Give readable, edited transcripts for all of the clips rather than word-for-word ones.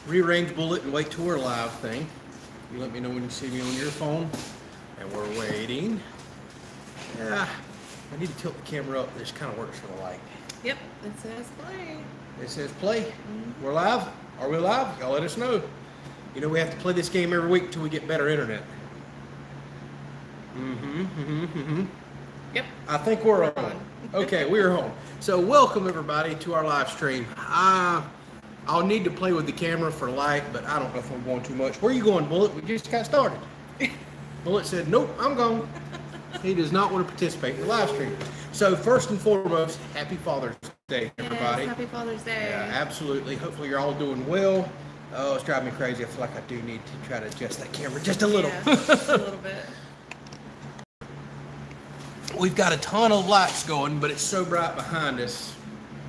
rearrange bullet and wait till we're live thing. You let me know when you see me on your phone. And we're waiting. Yeah, I need to tilt the camera up. This kind of works for the light. Yep, it says play. It says play. We're live. Are we live? Y'all let us know. You know we have to play this game every week until we get better internet. Yep. I think we're on. Okay, we're home. So welcome everybody to our live stream. I'll need to play with the camera for light, but I don't know if I'm going too much. Where are you going, Bullet? We just got started. Bullet said, nope, I'm gone. He does not want to participate in the live stream. So first and foremost, happy Father's Day, everybody. Yes, happy Father's Day. Yeah, absolutely. Hopefully you're all doing well. Oh, it's driving me crazy. I feel like I do need to try to adjust that camera just a little. Yeah, just a little bit. We've got a ton of lights going, but it's so bright behind us.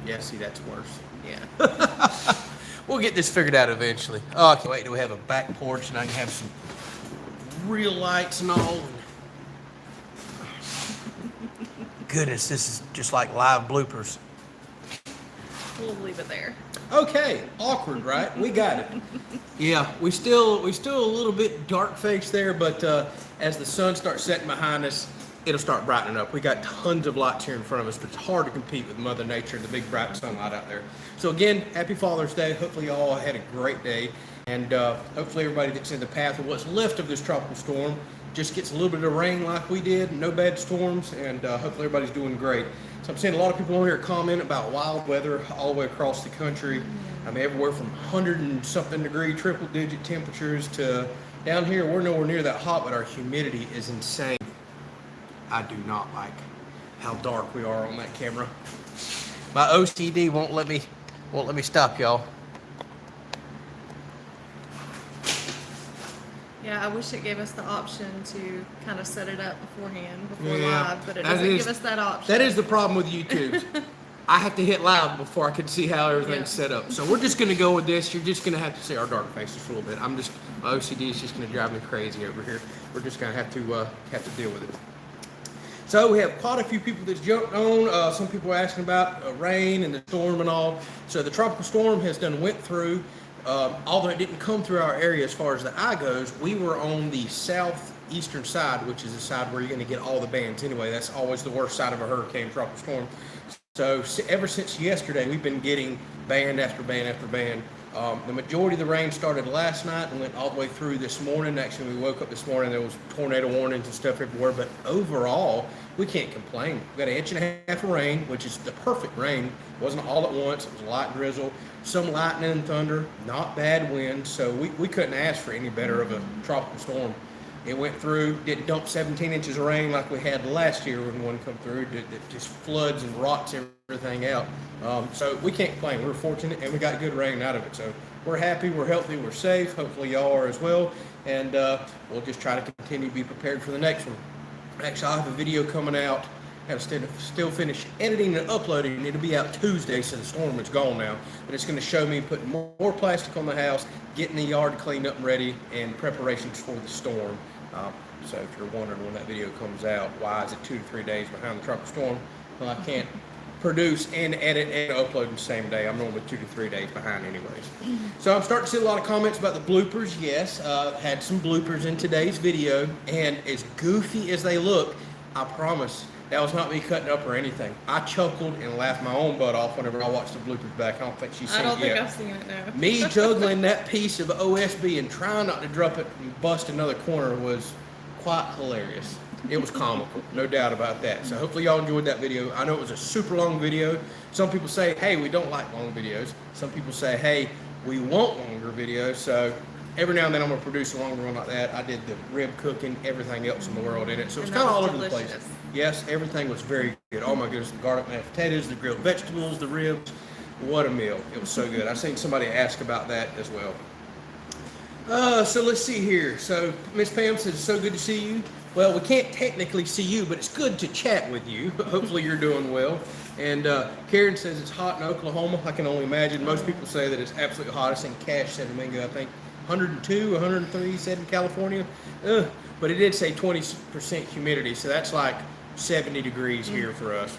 Yeah, see, that's worse. Yeah. We'll get this figured out eventually. Oh, I can't wait till we have a back porch and I can have some real lights and all. Goodness, this is just like live bloopers. We'll leave it there. Okay, awkward, right? We got it. Yeah, we still a little bit dark face there, but as the sun starts setting behind us, it'll start brightening up. We got tons of lights here in front of us, but it's hard to compete with Mother Nature and the big bright sunlight out there. So again, happy Father's Day. Hopefully you all had a great day, and hopefully everybody that's in the path of what's left of this tropical storm just gets a little bit of rain like we did, no bad storms, and hopefully everybody's doing great. So I'm seeing a lot of people on here comment about wild weather all the way across the country. I mean, everywhere from 100 and something degree triple digit temperatures to down here, we're nowhere near that hot, but our humidity is insane. I do not like how dark we are on that camera. My OCD won't let me stop, y'all. Yeah, I wish it gave us the option to kind of set it up beforehand, before Yeah, live, but it doesn't give us that option. That is the problem with YouTube. I have to hit live before I can see how everything's set up. So we're just going to go with this. You're just going to have to see our dark faces for a little bit. My OCD is just going to drive me crazy over here. We're just going to have to deal with it. So we have quite a few people that's jumped on. Some people are asking about rain and the storm and all. So the tropical storm has went through. Although it didn't come through our area as far as the eye goes, we were on the southeastern side, which is the side where you're going to get all the bands anyway. That's always the worst side of a hurricane, tropical storm. So ever since yesterday, we've been getting band after band after band. The majority of the rain started last night and went all the way through this morning. Actually, we woke up this morning, there was tornado warnings and stuff everywhere, but overall, we can't complain. We got 1.5 inches of rain, which is the perfect rain. It wasn't all at once, it was a light drizzle, some lightning and thunder, not bad wind, so we couldn't ask for any better of a tropical storm. It went through, didn't dump 17 inches of rain like we had last year when one come through. It just floods and rots everything out. So we can't complain. We're fortunate and we got good rain out of it. So we're happy, we're healthy, we're safe. Hopefully y'all are as well. And we'll just try to continue to be prepared for the next one. Actually, I'll have a video coming out. I have to still finish editing and uploading. It'll be out Tuesday, so the storm is gone now. But it's going to show me putting more plastic on the house, getting the yard cleaned up and ready, and preparations for the storm. So if you're wondering when that video comes out, why is it 2 to 3 days behind the tropical storm? Well, I can't produce and edit and upload in the same day. I'm normally 2 to 3 days behind anyways. So I'm starting to see a lot of comments about the bloopers. Yes, had some bloopers in today's video, and as goofy as they look, I promise that was not me cutting up or anything. I chuckled and laughed my own butt off whenever I watched the bloopers back. I don't think she's seen it yet. I don't think I've seen it, no. Me juggling that piece of OSB and trying not to drop it and bust another corner was quite hilarious. It was comical, no doubt about that. So hopefully y'all enjoyed that video. I know it was a super long video. Some people say, hey, we don't like long videos. Some people say, hey, we want longer videos. So every now and then I'm going to produce a longer one like that. I did the rib cooking, everything else in the world in it. So it's kind of all over the place. Yes, everything was very good. Oh my goodness, the garlic mashed potatoes, the grilled vegetables, the ribs. What a meal. It was so good. I've seen somebody ask about that as well. So let's see here. So Miss Pam says, it's so good to see you. Well, we can't technically see you, but it's good to chat with you. Hopefully you're doing well. And Karen says it's hot in Oklahoma. I can only imagine. Most people say that it's absolutely hot. I seen Cash said a mingo, I think 102, 103 said in California. But it did say 20% humidity, so that's like 70 degrees here for us.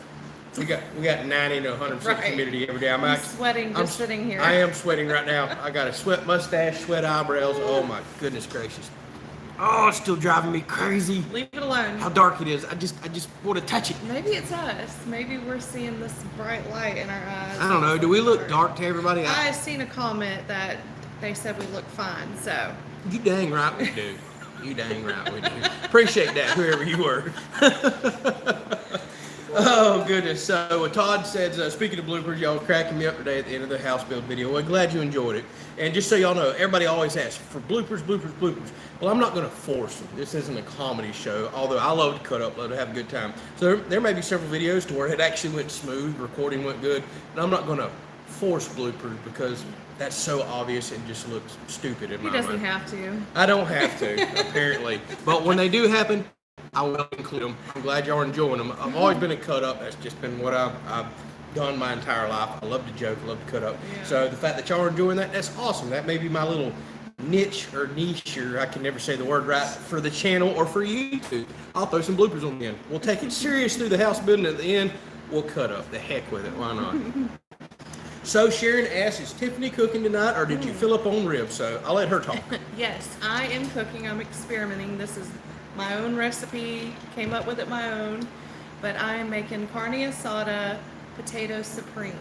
We got 90 to 100% Right. humidity every day. I'm sweating just sitting here. I am sweating right now. I got a sweat mustache, sweat eyebrows. Oh my goodness gracious. Oh, it's still driving me crazy. Leave it alone. How dark it is. I just want to touch it. Maybe it's us. Maybe we're seeing this bright light in our eyes. I don't know. Do we look dark to everybody? I seen a comment that they said we look fine, so. You dang right we do. You dang right we do. Appreciate that, whoever you were. Oh, goodness. So, Todd says, speaking of bloopers, y'all cracking me up today at the end of the house build video. Well, glad you enjoyed it. And just so y'all know, everybody always asks for bloopers. Well, I'm not going to force them. This isn't a comedy show, although I love to cut up, love to have a good time. So, there may be several videos to where it actually went smooth, recording went good, and I'm not going to force bloopers because that's so obvious and just looks stupid in my mind. He doesn't have to. I don't have to, apparently. But when they do happen, I will include them. I'm glad y'all are enjoying them. I've always been a cut up. That's just been what I've done my entire life. I love to joke, love to cut up. Yeah. So the fact that y'all are enjoying that, that's awesome. That may be my little niche, or I can never say the word right, for the channel or for YouTube. I'll throw some bloopers on the end. We'll take it serious through the house building. At the end, we'll cut up. The heck with it. Why not? So Sharon asks, is Tiffany cooking tonight, or did you fill up on ribs? So I'll let her talk. Yes, I am cooking. I'm experimenting. This is my own recipe. Came up with it my own. But I am making carne asada potato supreme.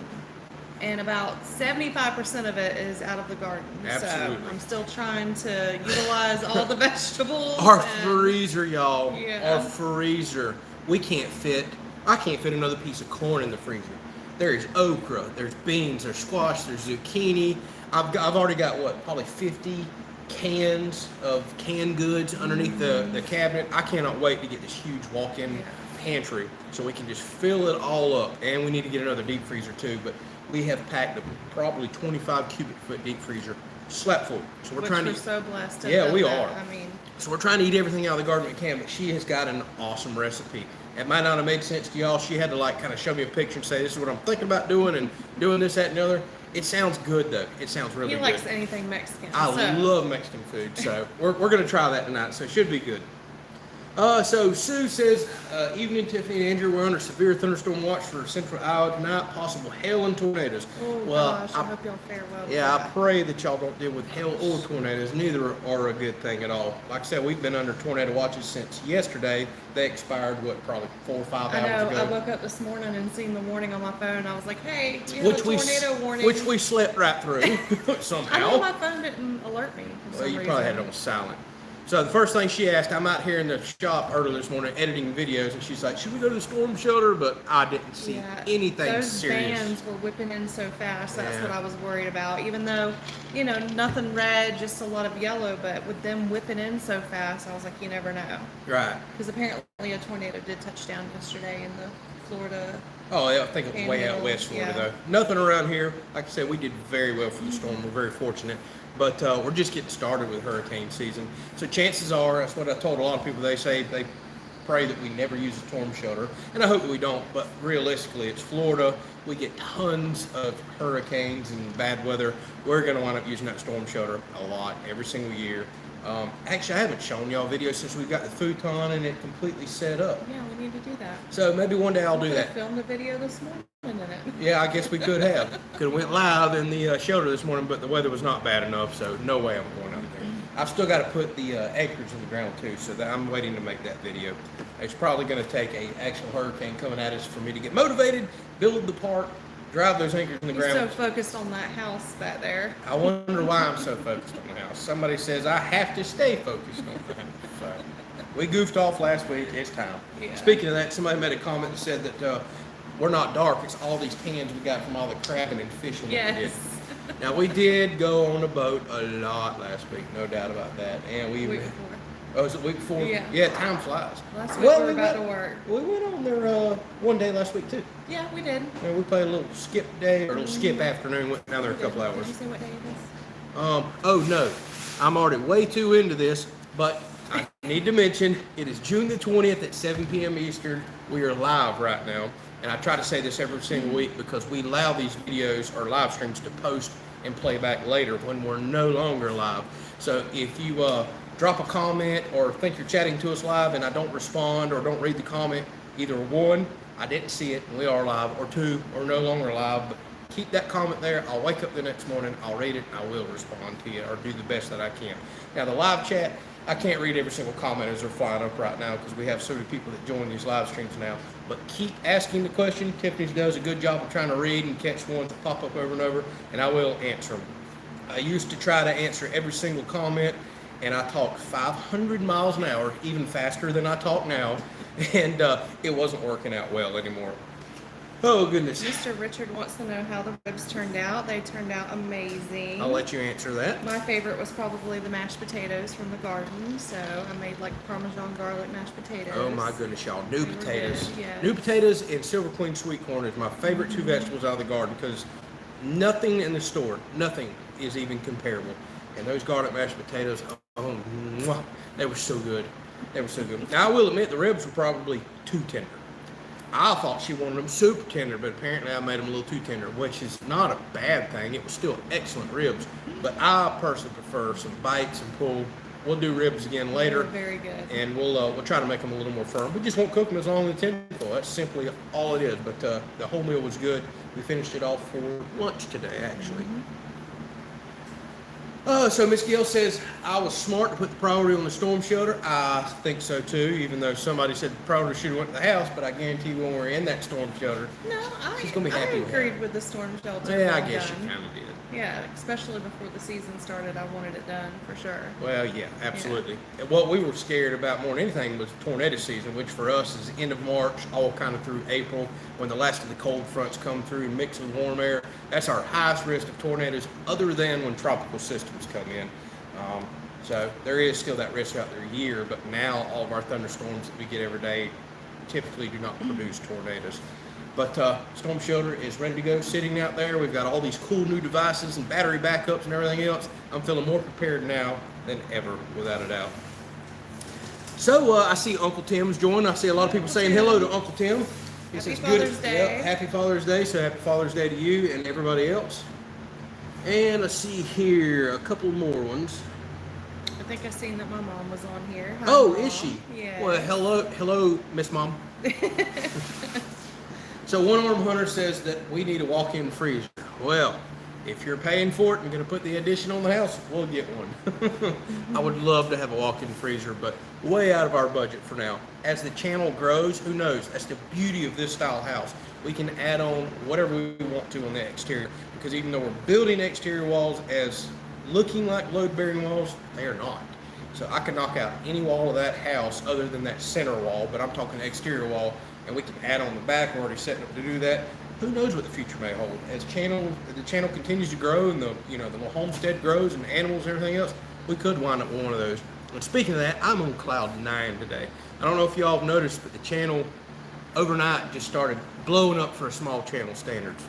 And about 75% of it is out of the garden. Absolutely. So I'm still trying to utilize all the vegetables. Our freezer, y'all. Yeah. Our freezer. I can't fit another piece of corn in the freezer. There's okra, there's beans, there's squash, there's zucchini. I've already got probably 50 cans of canned goods underneath the cabinet. I cannot wait to get this huge walk-in pantry so we can just fill it all up. And we need to get another deep freezer too, but we have packed a probably 25 cubic foot deep freezer slap full. So we're so blessed. Yeah, we that. are. I mean, so we're trying to eat everything out of the garden we can, but she has got an awesome recipe. It might not have made sense to y'all. She had to kind of show me a picture and say, this is what I'm thinking about doing, and doing this, that, and the other. It sounds good though. It sounds really good. he likes anything Mexican. I love Mexican food, so we're going to try that tonight, so it should be good. So Sue says, evening Tiffany and Andrew, we're under severe thunderstorm watch for central Iowa tonight, possible hail and tornadoes. Oh gosh, I hope y'all fare well. Yeah, I pray that y'all don't deal with hail or tornadoes. Neither are a good thing at all. Like I said, we've been under tornado watches since yesterday. They expired, probably 4 or 5 hours ago. I woke up this morning and seen the warning on my phone. I was like, hey, we have a tornado warning. Which we slept right through somehow. I know my phone didn't alert me for some you reason. probably had it on silent. So the first thing she asked, I'm out here in the shop earlier this morning editing videos, and she's like, should we go to the storm shelter? But I didn't see anything those serious. Those vans were whipping in so fast. That's what I was worried about. Even though, nothing red, just a lot of yellow, but with them whipping in so fast, I was like, you never know. Right. Because apparently a tornado did touch down yesterday in the Florida. Oh, yeah, I think it was way out west Florida, though. Nothing around here. Like I said, we did very well for the storm. We're very fortunate. But we're just getting started with hurricane season. So chances are, that's what I told a lot of people, they say they pray that we never use a storm shelter. And I hope that we don't, but realistically, it's Florida. We get tons of hurricanes and bad weather. We're going to wind up using that storm shelter a lot, every single year. Actually, I haven't shown y'all videos since we've got the futon and it completely set up. Yeah, we need to do that. So maybe one day I'll do that. Filmed a video this morning in it. Yeah, I guess we could have. Could have went live in the shelter this morning, but the weather was not bad enough, so no way I'm going out there. I've still got to put the anchors in the ground too, so that I'm waiting to make that video. It's probably going to take an actual hurricane coming at us for me to get motivated, build the park, drive those anchors in the ground. You're so focused on that house back there. I wonder why I'm so focused on the house. Somebody says I have to stay focused on the house. So we goofed off last week. It's time. Yeah. Speaking of that, somebody made a comment and said that we're not dark. It's all these cans we got from all the crabbing and fishing that we did. Now, we did go on a boat a lot last week, no doubt about that. And Week before. Oh, was it week before? Yeah. Time flies. Last week we were about to work. We went on there one day last week, too. Yeah, we did. And we played a little skip day, or a little skip afternoon, went down there a couple hours. Did you say what day it is? Oh, no. I'm already way too into this, but I need to mention it is June the 20th at 7 p.m. Eastern. We are live right now. And I try to say this every single week because we allow these videos or live streams to post and play back later when we're no longer live. So if you drop a comment or think you're chatting to us live and I don't respond or don't read the comment, either one, I didn't see it, and we are live, or 2, or no longer live, but keep that comment there. I'll wake up the next morning, I'll read it, and I will respond to you, or do the best that I can. Now, the live chat, I can't read every single comment as they're flying up right now because we have so many people that join these live streams now. But keep asking the question. Tiffany does a good job of trying to read and catch ones that pop up over and over, and I will answer them. I used to try to answer every single comment, and I talked 500 miles an hour, even faster than I talk now, and it wasn't working out well anymore. Oh, goodness. Mr. Richard wants to know how the ribs turned out. They turned out amazing. I'll let you answer that. My favorite was probably the mashed potatoes from the garden. So I made like Parmesan garlic mashed potatoes. Oh my goodness, y'all. New potatoes. Good, yes. New potatoes and Silver Queen sweet corn is my favorite 2 vegetables out of the garden because nothing in the store, nothing is even comparable. And those garlic mashed potatoes, oh, mwah, they were so good. They were so good. Now, I will admit the ribs were probably too tender. I thought she wanted them super tender, but apparently I made them a little too tender, which is not a bad thing. It was still excellent ribs, but I personally prefer some bites and pull. We'll do ribs again later. They're very good. And we'll try to make them a little more firm. We just won't cook them as long as they're tender. That's simply all it is. But the whole meal was good. We finished it off for lunch today, actually. So Miss Gill says, I was smart to put the priority on the storm shelter. I think so too, even though somebody said the priority should have went to the house, but I guarantee you when we're in that storm shelter, No, she's going to be happy I with agreed that. with the storm shelter. Yeah, I being guess done. you kind of did. Yeah, especially before the season started, I wanted it done for sure. Well, yeah, absolutely. And what we were scared about more than anything was tornado season, which for us is the end of March, all kind of through April, when the last of the cold fronts come through, mixed with warm air. That's our highest risk of tornadoes, other than when tropical systems come in. So there is still that risk out there a year, but now all of our thunderstorms that we get every day typically do not produce tornadoes. But storm shelter is ready to go, sitting out there. We've got all these cool new devices and battery backups and everything else. I'm feeling more prepared now than ever, without a doubt. So I see Uncle Tim's joined. I see a lot of people saying hello to Uncle Tim. He Happy says Father's Day. Yep, happy Father's Day. So happy Father's Day to you and everybody else. And let's see here, a couple more ones. I think I seen that my mom was on here. Hi, Oh, Mom. is she? Yeah. Well, hello, Miss Mom. So One Arm Hunter says that we need a walk-in freezer. Well, if you're paying for it and going to put the addition on the house, we'll get one. I would love to have a walk-in freezer, but way out of our budget for now. As the channel grows, who knows? That's the beauty of this style house. We can add on whatever we want to on the exterior, because even though we're building exterior walls as looking like load-bearing walls, they are not. So I can knock out any wall of that house other than that center wall, but I'm talking exterior wall, and we can add on the back. We're already setting up to do that. Who knows what the future may hold? As the channel continues to grow, and the little homestead grows, and animals and everything else, we could wind up with one of those. And speaking of that, I'm on cloud 9 today. I don't know if y'all have noticed, but the channel overnight just started blowing up for a small channel standards.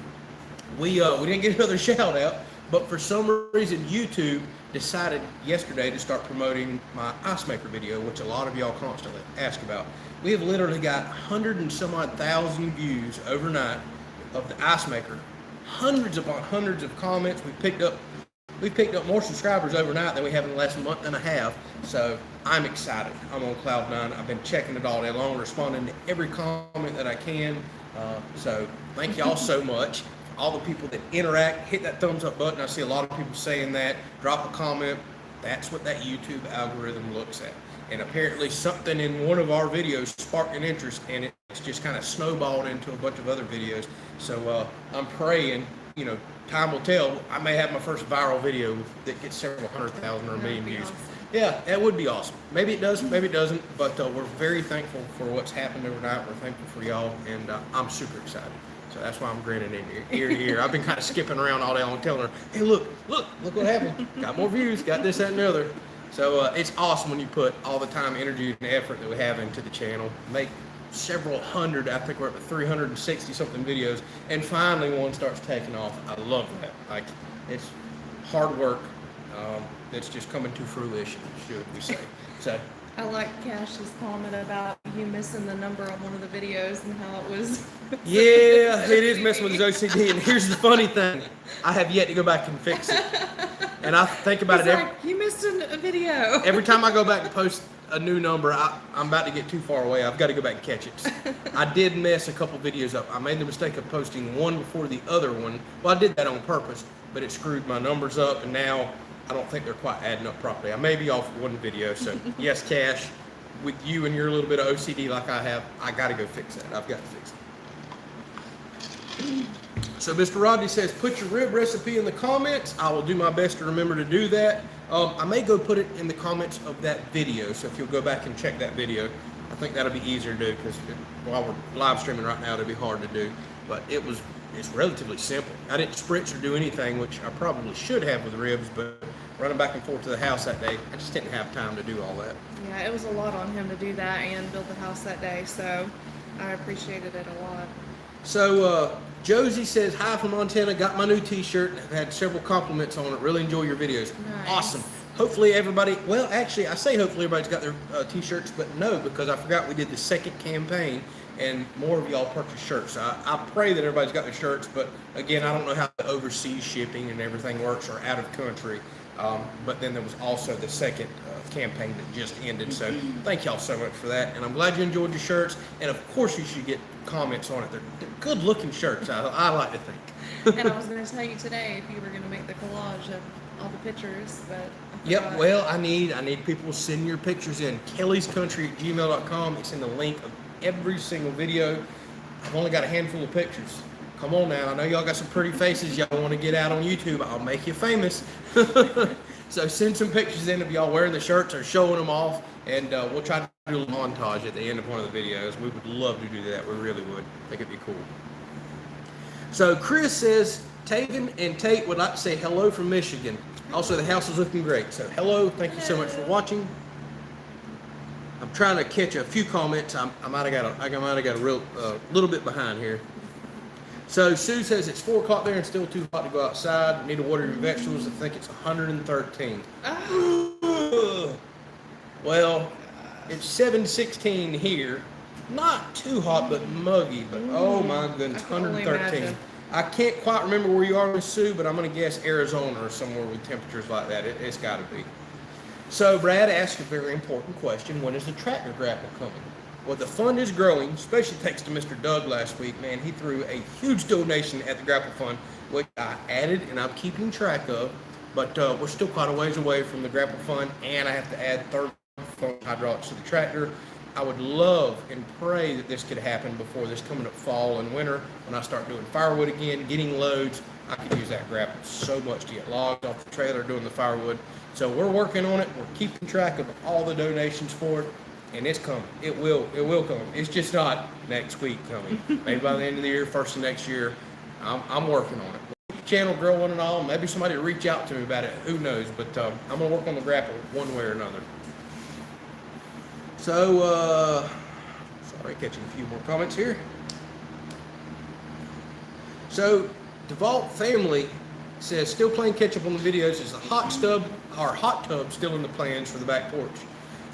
We didn't get another shout out, but for some reason YouTube decided yesterday to start promoting my Icemaker video, which a lot of y'all constantly ask about. We have literally got 100 and some odd thousand views overnight of the Icemaker. Hundreds upon hundreds of comments. We've picked up more subscribers overnight than we have in the last month and a half. So I'm excited. I'm on cloud 9. I've been checking it all day long, responding to every comment that I can. So thank y'all so much. All the people that interact, hit that thumbs up button. I see a lot of people saying that. Drop a comment. That's what that YouTube algorithm looks at. And apparently something in one of our videos sparked an interest, and it's just kind of snowballed into a bunch of other videos. So I'm praying, time will tell. I may have my first viral video that gets several 100,000 or a million views. Awesome. Yeah, that would be awesome. Maybe it does, maybe it doesn't, but we're very thankful for what's happened overnight. We're thankful for y'all, and I'm super excited. So that's why I'm grinning in ear to ear. I've been kind of skipping around all day long telling her, hey, look what happened. Got more views, got this, that, and the other. So it's awesome when you put all the time, energy, and effort that we have into the channel. Make several hundred, I think we're up to 360 something videos, and finally one starts taking off. I love that. Like, it's hard work that's just coming to fruition, should we say. So I like Cash's comment about you missing the number on one of the videos and how it was. yeah, it is messing with his OCD. And here's the funny thing: I have yet to go back and fix it. And I think about He's it like, you missed a video. every time I go back to post a new number. I'm about to get too far away. I've got to go back and catch it. I did mess a couple videos up. I made the mistake of posting one before the other one. Well, I did that on purpose, but it screwed my numbers up, and now I don't think they're quite adding up properly. I may be off one video, so yes, Cash, with you and your little bit of OCD like I have, I got to go fix that. I've got to fix it. So Mr. Rodney says, put your rib recipe in the comments. I will do my best to remember to do that. I may go put it in the comments of that video, so if you'll go back and check that video, I think that'll be easier to do, because while we're live streaming right now, it'll be hard to do. But it's relatively simple. I didn't spritz or do anything, which I probably should have with ribs, but running back and forth to the house that day, I just didn't have time to do all that. Yeah, it was a lot on him to do that and build the house that day, so I appreciated it a lot. So Josie says, hi from Montana, got my new t-shirt, have had several compliments on it, really enjoy your videos. Nice. Awesome. Hopefully everybody, well actually I say hopefully everybody's got their t-shirts, but no, because I forgot we did the second campaign and more of y'all purchased shirts. So I pray that everybody's got their shirts, but again, I don't know how the overseas shipping and everything works, or out of country. But then there was also the second campaign that just ended. So thank y'all so much for that. And I'm glad you enjoyed your shirts. And of course you should get comments on it. They're good looking shirts, I like to think. And I was going to tell you today if you were going to make the collage of all the pictures, but I Yep, forgot. well, I need people to send your pictures in. kellyscountry@gmail.com. It's in the link of every single video. I've only got a handful of pictures. Come on now, I know y'all got some pretty faces y'all want to get out on YouTube. I'll make you famous. So send some pictures in of y'all wearing the shirts or showing them off, and we'll try to do a montage at the end of one of the videos. We would love to do that. We really would. I think it'd be cool. So Chris says, Taven and Tate would like to say hello from Michigan. Also, the house is looking great. So hello, thank you so much for watching. I'm trying to catch a few comments. I might have got a real little bit behind here. So Sue says it's 4 o'clock there and still too hot to go outside. Need to water your vegetables. I think it's 113. Well, it's 7:16 here. Not too hot, but muggy. But oh my goodness, I can only 113. imagine. I can't quite remember where you are, Miss Sue, but I'm going to guess Arizona or somewhere with temperatures like that. It's got to be. So Brad asked a very important question. When is the tractor grapple coming? Well, the fund is growing, especially thanks to Mr. Doug last week. Man, he threw a huge donation at the Grapple Fund, which I added and I'm keeping track of. But we're still quite a ways away from the Grapple Fund, and I have to add third hydraulics to the tractor. I would love and pray that this could happen before this coming up fall and winter, when I start doing firewood again, getting loads. I could use that grapple so much to get logs off the trailer doing the firewood. So we're working on it. We're keeping track of all the donations for it. And it's coming. It will come. It's just not next week coming. Maybe by the end of the year, first of next year. I'm working on it. Channel growing and all. Maybe somebody will reach out to me about it. Who knows? But I'm gonna work on the grapple one way or another. So sorry, catching a few more comments here. So DeVault family says still playing catch up on the videos. Is the hot tub still in the plans for the back porch?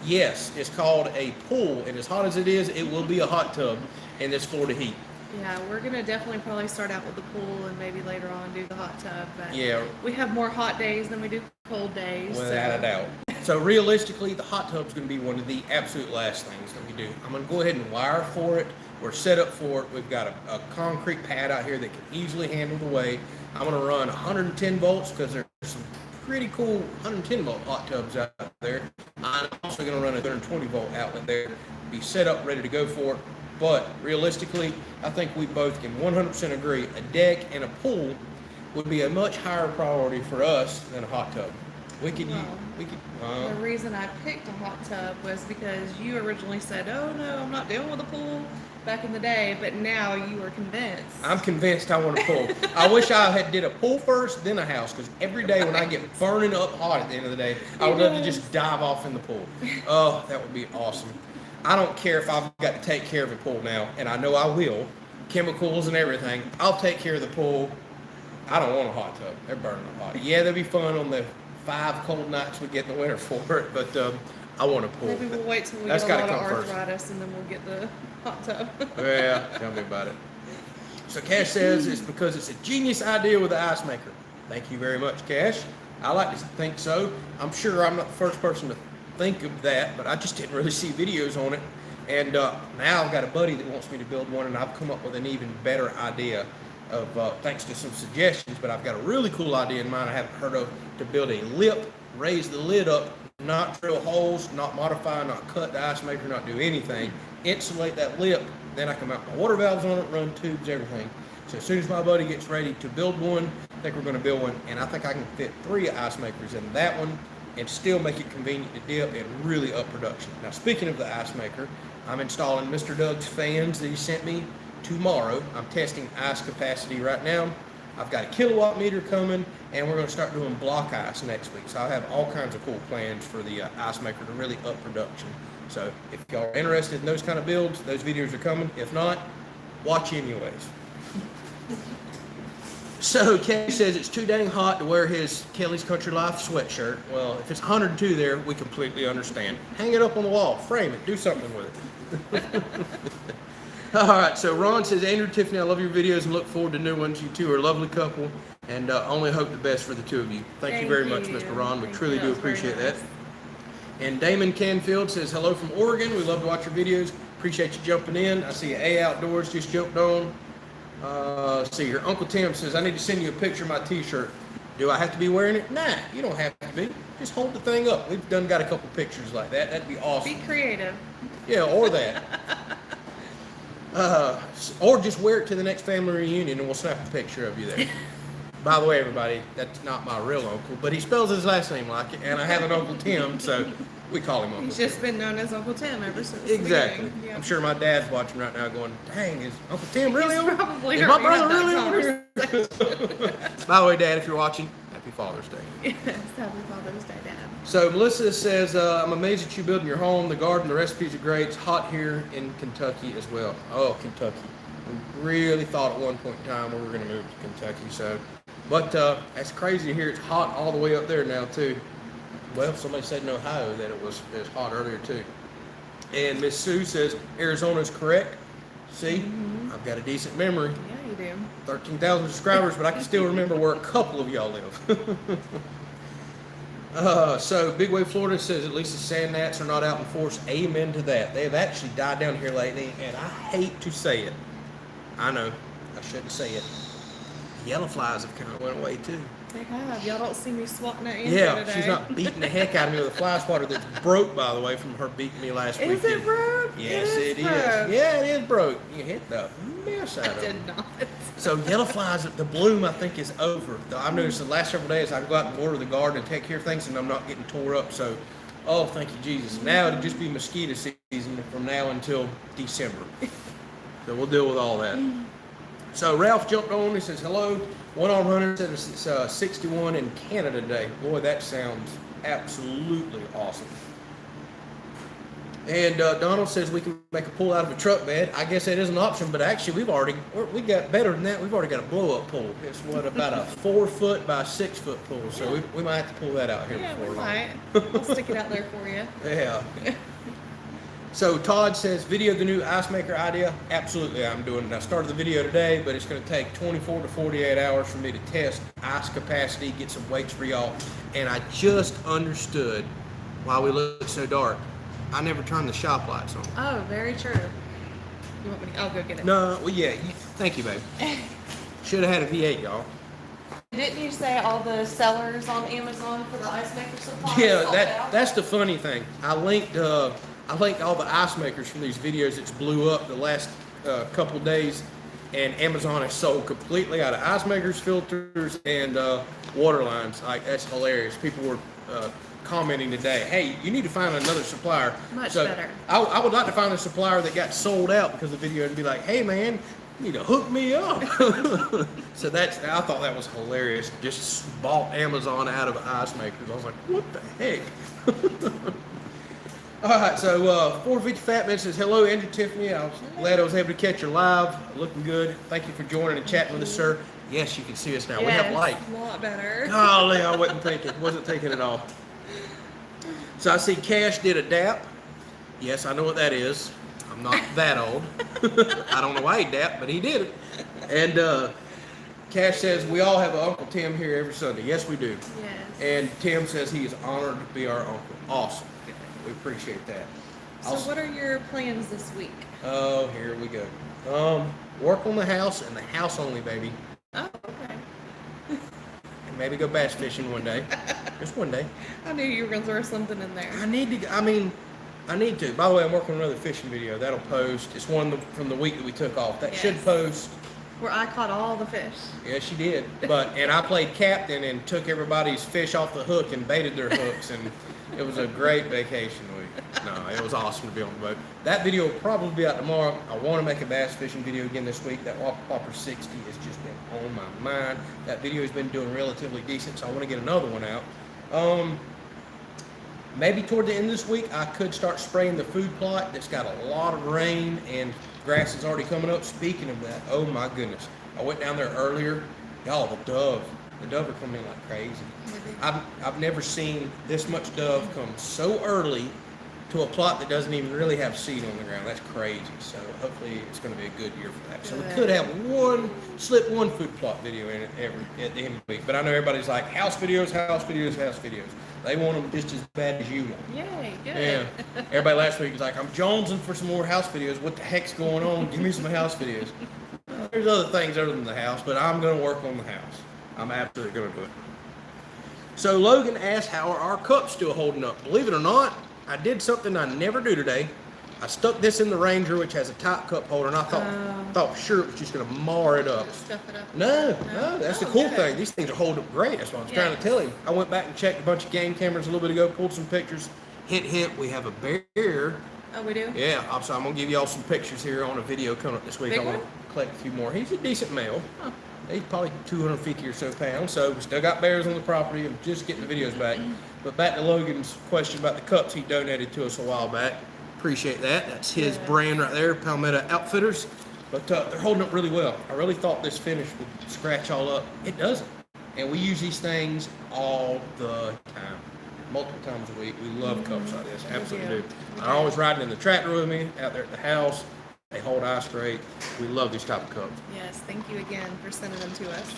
Yes, it's called a pool, and as hot as it is, it will be a hot tub in this Florida heat. Yeah, we're going to definitely probably start out with the pool and maybe later on do the hot tub. But Yeah. we have more hot days than we do cold days. Without a doubt. So realistically, the hot tub's going to be one of the absolute last things that we do. I'm going to go ahead and wire for it. We're set up for it. We've got a concrete pad out here that can easily handle the weight. I'm going to run 110 volts because there's some pretty cool 110 volt hot tubs out there. I'm also going to run a 120 volt outlet there, be set up, ready to go for it. But realistically, I think we both can 100% agree a deck and a pool would be a much higher priority for us than a hot tub. The reason I picked a hot tub was because you originally said, oh no, I'm not dealing with a pool back in the day, but now you are convinced. I'm convinced I want a pool. I wish I had did a pool first, then a house, because every day when I get burning up hot at the end of the day, I would love to just dive off in the pool. Oh, that would be awesome. I don't care if I've got to take care of a pool now, and I know I will, chemicals and everything. I'll take care of the pool. I don't want a hot tub. They're burning up hot. Yeah, they'll be fun on the 5 cold nights we get in the winter for it, but I want a pool. Maybe we'll wait till we That's get a lot gotta of come first. arthritis and then we'll get the hot tub. Yeah, tell me about it. So Cash says it's because it's a genius idea with the Icemaker. Thank you very much, Cash. I like to think so. I'm sure I'm not the first person to think of that, but I just didn't really see videos on it. And now I've got a buddy that wants me to build one, and I've come up with an even better idea of, thanks to some suggestions, but I've got a really cool idea in mind I haven't heard of, to build a lip, raise the lid up, not drill holes, not modify, not cut the ice maker, not do anything, insulate that lip, then I can mount my water valves on it, run tubes, everything. So as soon as my buddy gets ready to build one, I think we're going to build one, and I think I can fit 3 ice makers in that one and still make it convenient to dip and really up production. Now, speaking of the ice maker, I'm installing Mr. Doug's fans that he sent me tomorrow. I'm testing ice capacity right now. I've got a kilowatt meter coming, and we're going to start doing block ice next week. So I'll have all kinds of cool plans for the ice maker to really up production. So if y'all are interested in those kind of builds, those videos are coming. If not, watch anyways. So Kelley says it's too dang hot to wear his Kelley's Country Life sweatshirt. Well, if it's 102 there, we completely understand. Hang it up on the wall, frame it, do something with it. All right, so Ron says, Andrew, Tiffany, I love your videos and look forward to new ones. You two are a lovely couple, and only hope the best for the two of you. Thank you very much, Mr. Ron. We truly do appreciate that. And Damon Canfield says, hello from Oregon. We love to watch your videos. Appreciate you jumping in. I see A Outdoors just jumped on. Let's see here. Uncle Tim says, I need to send you a picture of my t-shirt. Do I have to be wearing it? Nah, you don't have to be. Just hold the thing up. We've got a couple pictures like that. That'd be awesome. Be creative. Yeah, or that. Or just wear it to the next family reunion and we'll snap a picture of you there. By the way, everybody, that's not my real uncle, but he spells his last name like it, and I have an Uncle Tim, so we call him Uncle He's Tim. just been known as Uncle Tim ever since Exactly. the beginning. Yeah. I'm sure my dad's watching right now going, dang, is Uncle Tim really He's over? probably Is heard my me brother have really that over here? By the way, Dad, if you're watching, happy Father's Day. Yes, happy Father's Day, Dad. So Melissa says, I'm amazed at you building your home, the garden, the recipes are great. It's hot here in Kentucky as well. Oh, Kentucky. We really thought at one point in time we were going to move to Kentucky. So, but that's crazy to hear it's hot all the way up there now too. Well, somebody said in Ohio that it was hot earlier too. And Miss Sue says Arizona's correct. See, I've got a decent memory. Yeah, you do. 13,000 subscribers, but I can still remember where a couple of y'all live. So Big Wave Florida says at least the sand gnats are not out in force. Amen to that. They have actually died down here lately, and I hate to say it. I know, I shouldn't say it. Yellow flies have kind of went away too. They have. Y'all don't see me swatting at Andrew Yeah, today. she's not beating the heck out of me with a fly swatter that's broke, by the way, from her beating me last weekend. Is it broke? Yes, it is. broke. Yeah, it is broke. You hit the mess out I of did it. not. So yellow flies, the bloom I think is over. I've noticed the last several days I go out and water the garden and take care of things and I'm not getting tore up. So, oh, thank you, Jesus. Now it'll just be mosquito season from now until December. So we'll deal with all that. So Ralph jumped on. He says, hello. One arm hunter said it's 61 in Canada today. Boy, that sounds absolutely awesome. And Donald says we can make a pull out of a truck bed. I guess that is an option, but actually we got better than that. We've already got a blow up pull. It's about a 4 foot by 6 foot pull. So we might have to pull that out here Yeah, before we long. might. I'll stick it out there for you. Yeah. So Todd says, video the new Icemaker idea. Absolutely, I'm doing it. I started the video today, but it's going to take 24 to 48 hours for me to test ice capacity, get some weights for y'all. And I just understood why we look so dark. I never turned the shop lights on. Oh, very true. You want me to? I'll go get it. No, well, yeah. Thank you, babe. Should have had a V8, y'all. Didn't you say all the sellers on Amazon for the Icemaker supplies? Yeah, sold out? that's the funny thing. I linked all the ice makers from these videos that's blew up the last couple of days, and Amazon has sold completely out of ice makers, filters, and water lines. Like, that's hilarious. People were commenting today, hey, you need to find another supplier. Much better. I would like to find a supplier that got sold out because of the video and be like, hey man, you need to hook me up. So I thought that was hilarious. Just bought Amazon out of ice makers. I was like, what the heck? All right, so 450 Fatman says, hello, Andrew, Tiffany. I was glad I was able to catch you live. Looking good. Thank you for joining and chatting with us, sir. Yes, you can see us now. We have light. A lot better. Golly, I wasn't thinking at all. So I see Cash did a dap. Yes, I know what that is. I'm not that old. I don't know why he dapped, but he did it. And Cash says we all have an Uncle Tim here every Sunday. Yes, we do. Yes. And Tim says he is honored to be our uncle. Awesome. We appreciate that. So what are your plans this week? Oh, here we go. Work on the house and the house only, baby. Oh, okay. And maybe go bass fishing one day. Just one day. I knew you were going to throw something in there. I need to. By the way, I'm working on another fishing video. That'll post. It's one from the week that we took off. That should post. Where I caught all the fish. Yeah, she did. And I played captain and took everybody's fish off the hook and baited their hooks, and it was a great vacation week. No, it was awesome to be on the boat. That video will probably be out tomorrow. I want to make a bass fishing video again this week. That Whopper 60 has just been on my mind. That video has been doing relatively decent, so I want to get another one out. Maybe toward the end of this week, I could start spraying the food plot that's got a lot of rain and grass is already coming up. Speaking of that, oh my goodness. I went down there earlier. Y'all, the dove are coming in like crazy. I've never seen this much dove come so early to a plot that doesn't even really have seed on the ground. That's crazy. So hopefully it's going to be a good year for that. So we could have one food plot video in it at the end of the week. But I know everybody's like, house videos. They want them just as bad as you want. Yay, good. Yeah. Everybody last week was like, I'm jonesing for some more house videos. What the heck's going on? Give me some house videos. There's other things other than the house, but I'm going to work on the house. I'm absolutely going to do it. So Logan asked, how are our cups still holding up? Believe it or not, I did something I never do today. I stuck this in the Ranger, which has a top cup holder, and I thought for sure it was just going to mar it up. Stuff it up. No, that's the cool thing. These things are holding up great. That's what I was trying to tell him. I went back and checked a bunch of game cameras a little bit ago, pulled some pictures. Hint, we have a bear. Oh, we do? Yeah, so I'm going to give y'all some pictures here on a video coming up this week. I'm going to collect a few more. He's a decent male. Huh. He's probably 250 or so pounds, so we still got bears on the property. I'm just getting the videos back. But back to Logan's question about the cups he donated to us a while back. Appreciate that. That's his brand right there, Palmetto Outfitters. But they're holding up really well. I really thought this finish would scratch all up. It doesn't. And we use these things all the time. Multiple times a week. We love cups like this. Absolutely do. I always ride in the tractor with me, out there at the house. They hold ice great. We love these type of cups. Yes, thank you again for sending them to us.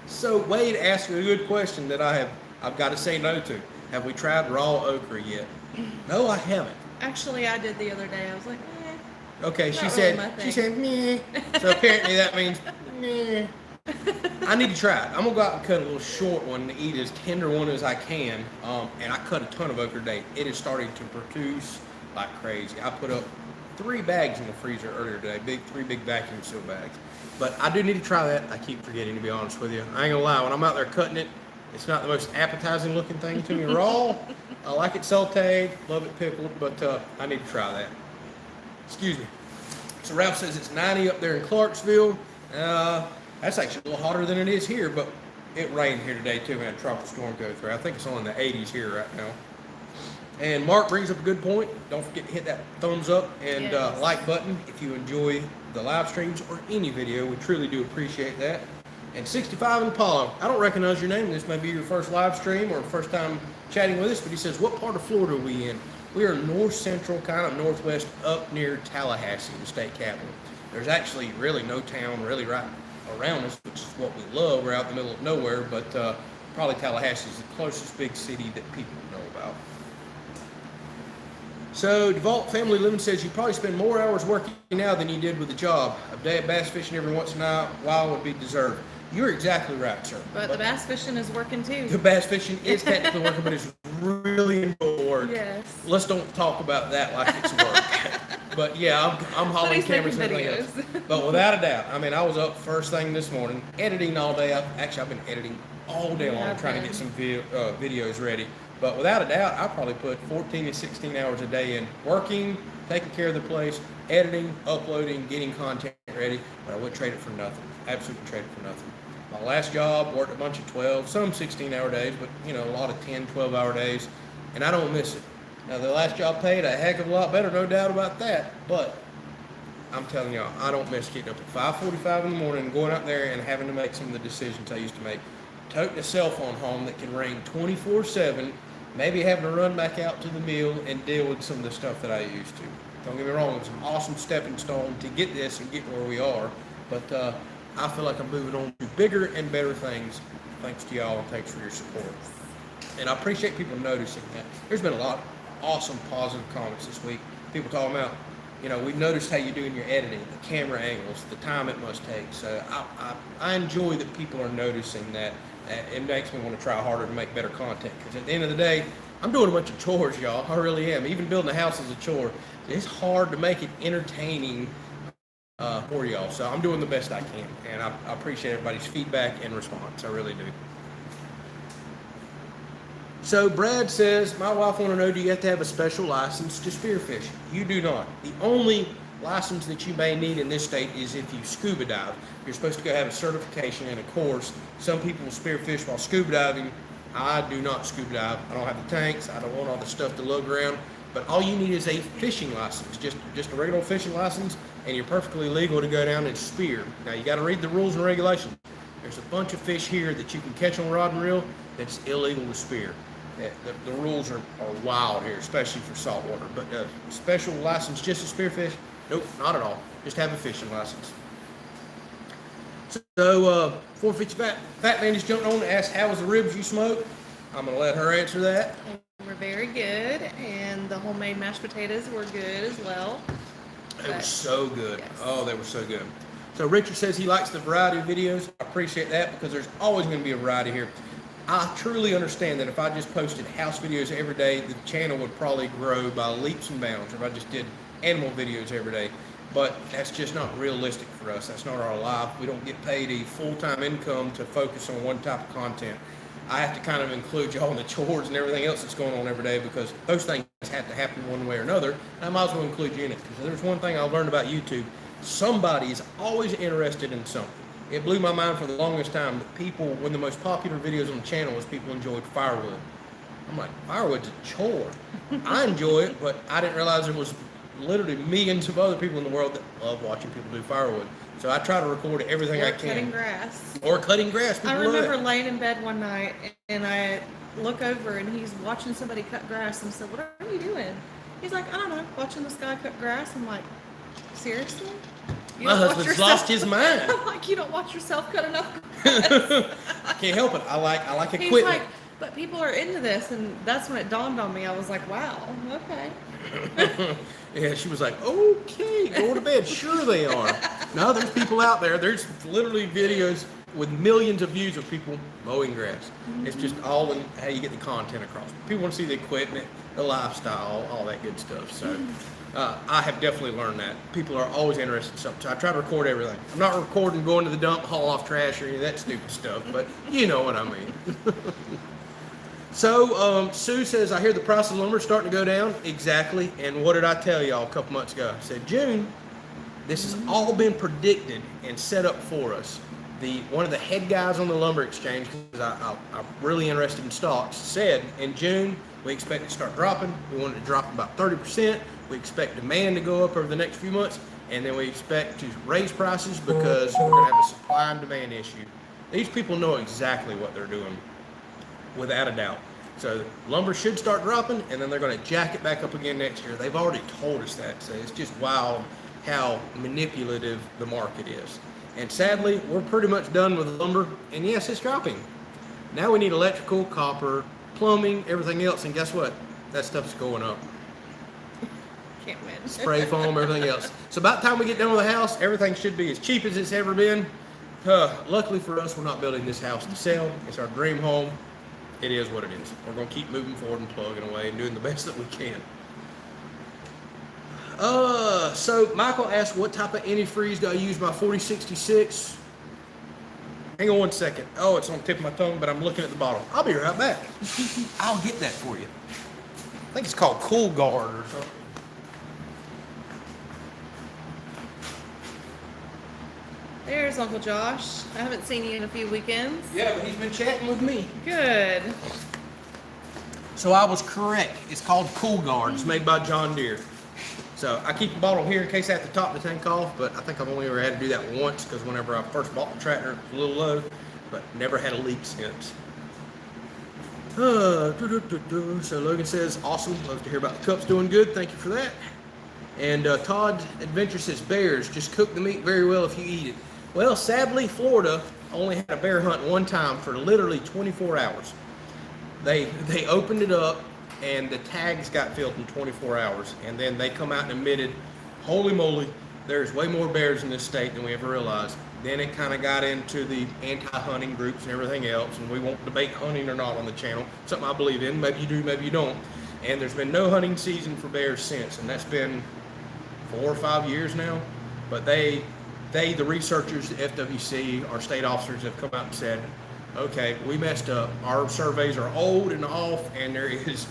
So Wade asked a good question that I've got to say no to. Have we tried raw okra yet? No, I haven't. Actually, I did the other day. I was like, Okay, she really said, meh. So apparently that means, meh. I need to try it. I'm gonna go out and cut a little short one to eat as tender one as I can. And I cut a ton of okra today. It is starting to produce like crazy. I put up 3 bags in the freezer earlier today, 3 big vacuum seal bags. But I do need to try that. I keep forgetting, to be honest with you. I ain't gonna lie, when I'm out there cutting it, it's not the most appetizing looking thing to me raw. I like it sauteed, love it pickled, but I need to try that. Excuse me. So Ralph says it's 90 up there in Clarksville. That's actually a little hotter than it is here, but it rained here today too. We had a tropical storm go through. I think it's only in the 80s here right now. And Mark brings up a good point. Don't forget to hit that thumbs up and like button if you enjoy the live streams or any video. We truly do appreciate that. And 65 in Apollo, I don't recognize your name. This may be your first live stream or first time chatting with us, but he says, what part of Florida are we in? We are north central, kind of northwest, up near Tallahassee, the state capital. There's actually really no town really right around us, which is what we love. We're out in the middle of nowhere, but probably Tallahassee is the closest big city that people know about. So DeVault Family Living says you probably spend more hours working now than you did with the job. A day of bass fishing every once in a while would be deserved. You're exactly right, sir. But the bass fishing is working too. The bass fishing is technically working, but it's really enjoyable work. Yes. Let's don't talk about that like it's work. But yeah, I'm hauling cameras and everything else. But without a doubt, I mean, I was up first thing this morning, editing all day. I've been editing all day long, trying to get some videos ready. But without a doubt, I probably put 14 to 16 hours a day in working, taking care of the place, editing, uploading, getting content ready. But I wouldn't trade it for nothing. Absolutely trade it for nothing. My last job, worked a bunch of 12, some 16-hour days, but a lot of 10, 12-hour days, and I don't miss it. Now, the last job paid a heck of a lot better, no doubt about that, but I'm telling y'all, I don't miss getting up at 5:45 in the morning, going out there and having to make some of the decisions I used to make. Toting a cell phone home that can ring 24/7, maybe having to run back out to the mill and deal with some of the stuff that I used to. Don't get me wrong, it's an awesome stepping stone to get this and get where we are. But I feel like I'm moving on to bigger and better things thanks to y'all and thanks for your support. And I appreciate people noticing that. There's been a lot of awesome positive comments this week. People talking about, we've noticed how you're doing your editing, the camera angles, the time it must take. So I enjoy that people are noticing that. It makes me want to try harder to make better content. Because at the end of the day, I'm doing a bunch of chores, y'all. I really am. Even building a house is a chore. It's hard to make it entertaining for y'all. So I'm doing the best I can. And I appreciate everybody's feedback and response. I really do. So Brad says, my wife want to know, do you have to have a special license to spearfish? You do not. The only license that you may need in this state is if you scuba dive. You're supposed to go have a certification and a course. Some people spearfish while scuba diving. I do not scuba dive. I don't have the tanks. I don't want all the stuff to lug around. But all you need is a fishing license, just a regular fishing license, and you're perfectly legal to go down and spear. Now you got to read the rules and regulations. There's a bunch of fish here that you can catch on rod and reel that's illegal to spear. The rules are wild here, especially for saltwater. But special license just to spearfish? Nope, not at all. Just have a fishing license. So, 450 Fat Man just jumped on and asked, how was the ribs you smoked? I'm going to let her answer that. They were very good, and the homemade mashed potatoes were good as well. They were so good. Yes. Oh, they were so good. So Richard says he likes the variety of videos. I appreciate that because there's always going to be a variety here. I truly understand that if I just posted house videos every day, the channel would probably grow by leaps and bounds. If I just did animal videos every day. But that's just not realistic for us. That's not our life. We don't get paid a full-time income to focus on one type of content. I have to kind of include y'all in the chores and everything else that's going on every day because those things have to happen one way or another. And I might as well include you in it. Because there's one thing I learned about YouTube. Somebody is always interested in something. It blew my mind for the longest time that people, one of the most popular videos on the channel was people enjoyed firewood. I'm like, firewood's a chore. I enjoy it, but I didn't realize there was literally millions of other people in the world that love watching people do firewood. So I try to record everything I can. Cutting grass. Or cutting grass. People I remember love laying in bed one night and I look over and he's watching somebody cut grass and I said, what are you doing? He's like, I don't know, watching this guy cut grass. I'm like, seriously? You My don't watch husband's yourself- lost his mind. I'm like, you don't watch yourself cut enough grass. I can't help it. I like He's equipment. like, but people are into this, and that's when it dawned on me. I was like, wow, okay. Yeah, she was like, okay, go to bed. Sure they are. No, there's people out there. There's literally videos with millions of views of people mowing grass. Mm-hmm. It's just all in how you get the content across. People want to see the equipment, the lifestyle, all that good stuff. So I have definitely learned that. People are always interested in something. So I try to record everything. I'm not recording going to the dump, haul off trash or any of that stupid stuff, but you know what I mean. So, Sue says, I hear the price of lumber starting to go down. Exactly. And what did I tell y'all a couple months ago? I said, June, this has all been predicted and set up for us. One of the head guys on the lumber exchange, because I'm really interested in stocks, said in June, we expect it to start dropping. We want it to drop about 30%. We expect demand to go up over the next few months. And then we expect to raise prices because we're going to have a supply and demand issue. These people know exactly what they're doing. Without a doubt. So lumber should start dropping and then they're going to jack it back up again next year. They've already told us that. So it's just wild how manipulative the market is. And sadly, we're pretty much done with lumber. And yes, it's dropping. Now we need electrical, copper, plumbing, everything else. And guess what? That stuff's going up. Can't win. Spray foam, everything else. So about the time we get done with the house, everything should be as cheap as it's ever been. Luckily for us, we're not building this house to sell. It's our dream home. It is what it is. We're going to keep moving forward and plugging away and doing the best that we can. So Michael asked, what type of antifreeze do I use my 4066? Hang on one second. Oh, it's on the tip of my tongue, but I'm looking at the bottle. I'll be right back. I'll get that for you. I think it's called Cool Guard or something. There's Uncle Josh. I haven't seen you in a few weekends. Yeah, but he's been chatting with me. Good. So I was correct. It's called Cool Guard. It's made by John Deere. So I keep the bottle here in case I have to top the tank off, but I think I've only ever had to do that once because whenever I first bought the tractor, it was a little low, but never had a leak since. So Logan says, awesome. Love to hear about the cups doing good. Thank you for that. And Todd Adventure says, bears, just cook the meat very well if you eat it. Well, sadly, Florida only had a bear hunt one time for literally 24 hours. They opened it up, and the tags got filled in 24 hours. And then they come out and admitted, holy moly, there's way more bears in this state than we ever realized. Then it kind of got into the anti-hunting groups and everything else, and we won't debate hunting or not on the channel. Something I believe in. Maybe you do, maybe you don't. And there's been no hunting season for bears since, and that's been 4 or 5 years now. But the researchers, the FWC, our state officers have come out and said, okay, we messed up. Our surveys are old and off, and there is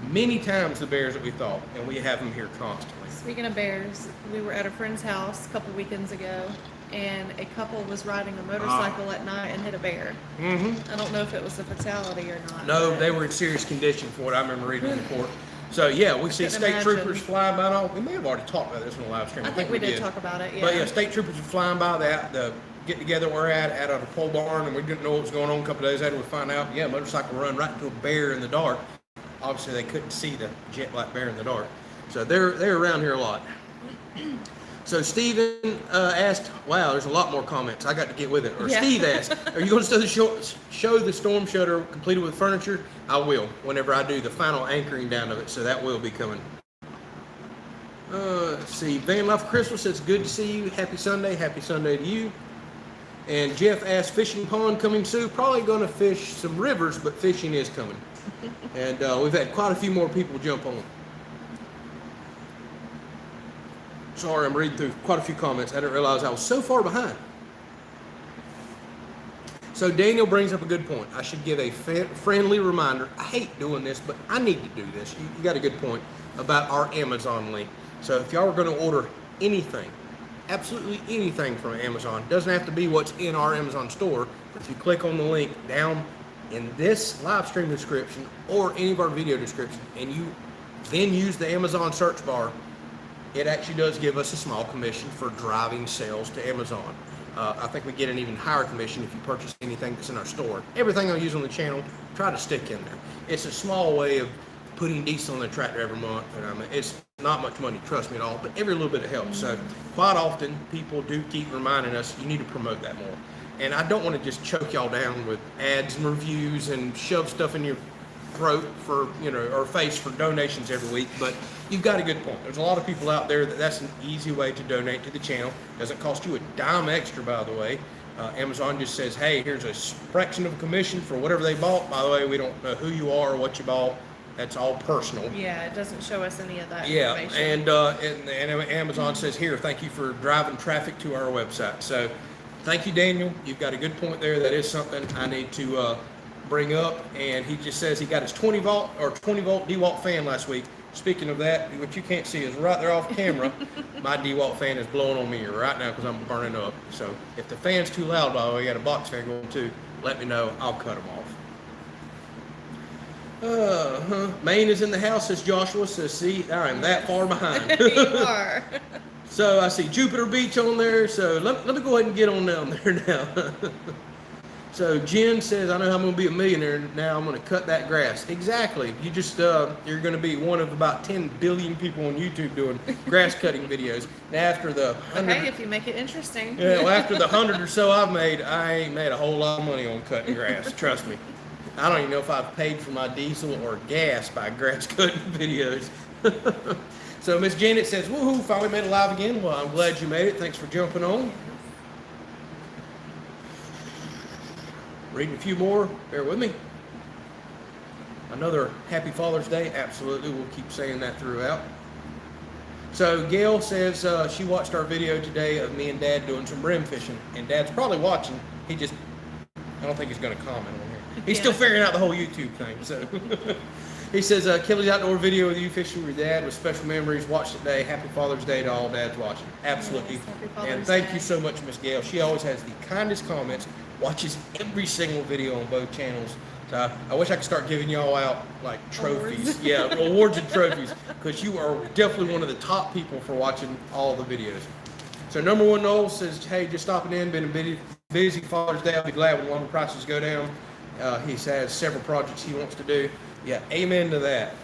many times the bears that we thought, and we have them here constantly. Speaking of bears, we were at a friend's house a couple weekends ago, and a couple was riding a motorcycle at night and hit a bear. I don't know if it was a fatality or not. No, they were in serious condition for what I remember reading in the report. So yeah, we see state troopers flying by. And all. We may have already talked about this on the live stream. I think we did talk about it. Yeah. But yeah, state troopers are flying by. The get together we're at a pole barn, and we didn't know what was going on. A couple of days later, we find out. Yeah, motorcycle run right into a bear in the dark. Obviously, they couldn't see the jet black bear in the dark. So they're around here a lot. So Steven asked, wow, there's a lot more comments. I got to get with it. Or yeah. Steve asked, are you going to show the storm shutter completed with furniture? I will, whenever I do the final anchoring down of it. So that will be coming. Let's see. Van Life Crystal says, good to see you. Happy Sunday. Happy Sunday to you. And Jeff asked, fishing pond coming soon. Probably going to fish some rivers, but fishing is coming. And we've had quite a few more people jump on. Sorry, I'm reading through quite a few comments. I didn't realize I was so far behind. So Daniel brings up a good point. I should give a friendly reminder. I hate doing this, but I need to do this. You got a good point about our Amazon link. So if y'all are going to order anything, absolutely anything from Amazon, doesn't have to be what's in our Amazon store. If you click on the link down in this live stream description or any of our video description, and you then use the Amazon search bar, it actually does give us a small commission for driving sales to Amazon. I think we get an even higher commission if you purchase anything that's in our store. Everything I use on the channel, try to stick in there. It's a small way of putting diesel on the tractor every month. And it's not much money, trust me at all, but every little bit it helps. So quite often people do keep reminding us, you need to promote that more. And I don't want to just choke y'all down with ads and reviews and shove stuff in your throat for, or face for donations every week, but you've got a good point. There's a lot of people out there that's an easy way to donate to the channel. Doesn't cost you a dime extra, by the way. Amazon just says, hey, here's a fraction of a commission for whatever they bought. By the way, we don't know who you are or what you bought. That's all personal. Yeah, it doesn't show us any of that information. And Amazon says, here, thank you for driving traffic to our website. So thank you, Daniel. You've got a good point there. That is something I need to bring up. And he just says he got his 20 volt DeWalt fan last week. Speaking of that, what you can't see is right there off camera, my DeWalt fan is blowing on me right now because I'm burning up. So if the fan's too loud, by the way, you got a box fan going too, let me know. I'll cut them off. Maine is in the house, says Joshua. Says, see, I am that far behind. You are. So I see Jupiter Beach on there. So let me go ahead and get on down there now. So Jen says, I know I'm going to be a millionaire now. I'm going to cut that grass. Exactly. You just, you're going to be one of about 10 billion people on YouTube doing grass cutting videos. And after the 100, okay, if you make it interesting. Yeah, well, after the 100 or so I've made, I ain't made a whole lot of money on cutting grass. Trust me. I don't even know if I've paid for my diesel or gas by grass cutting videos. So Miss Janet says, woohoo, finally made it live again. Well, I'm glad you made it. Thanks for jumping on. Reading a few more, bear with me. Another happy Father's Day, absolutely, we'll keep saying that throughout. So Gail says she watched our video today of me and Dad doing some brim fishing, and Dad's probably watching. I don't think he's going to comment on here. He's still figuring out the whole YouTube thing. So he says, Kelley's outdoor video with you fishing with your dad with special memories. Watch today. Happy Father's Day to all dads watching. Absolutely. Yes, and thank you so much, Miss Gail. She always has the kindest comments. Watches every single video on both channels. So I wish I could start giving y'all out like trophies. Awards. Yeah, awards and trophies, because you are definitely one of the top people for watching all the videos. So number one Noel says, hey, just stopping in, been a busy Father's Day. I'll be glad when lumber prices go down. He has several projects he wants to do. Yeah, amen to that.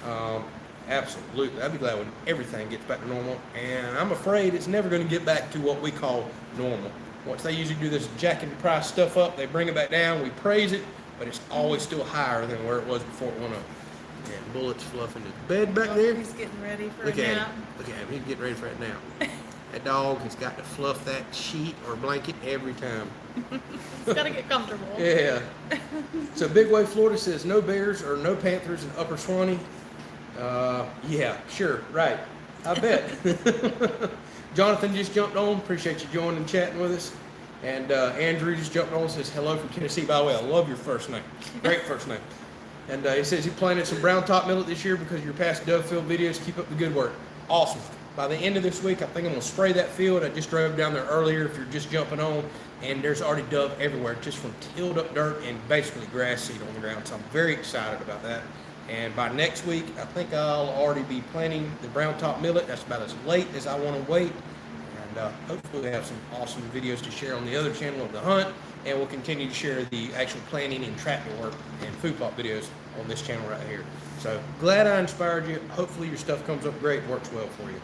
Absolutely. I'll be glad when everything gets back to normal. And I'm afraid it's never going to get back to what we call normal. Once they usually do this jacking the price stuff up, they bring it back down, we praise it, but it's always still higher than where it was before it went up. And Bullet's fluffing his bed back there. He's getting ready for Look a at nap. him. Look at him. He's getting ready for it now. That dog has got to fluff that sheet or blanket every time. He's got to get comfortable. Yeah. So Big Wave Florida says no bears or no panthers in Upper Swanee. Yeah, sure, right. I bet. Jonathan just jumped on. Appreciate you joining and chatting with us. And Andrew just jumped on and says hello from Tennessee. By the way, I love your first name. Great first name. And he says he planted some brown top millet this year because of your past dove field videos. Keep up the good work. Awesome. By the end of this week, I think I'm going to spray that field. I just drove down there earlier if you're just jumping on, and there's already dove everywhere, just from tilled up dirt and basically grass seed on the ground. So I'm very excited about that. And by next week, I think I'll already be planting the brown top millet. That's about as late as I want to wait. And hopefully we'll have some awesome videos to share on the other channel of the hunt. And we'll continue to share the actual planting and trapping work and food plot videos on this channel right here. So glad I inspired you. Hopefully your stuff comes up great and works well for you.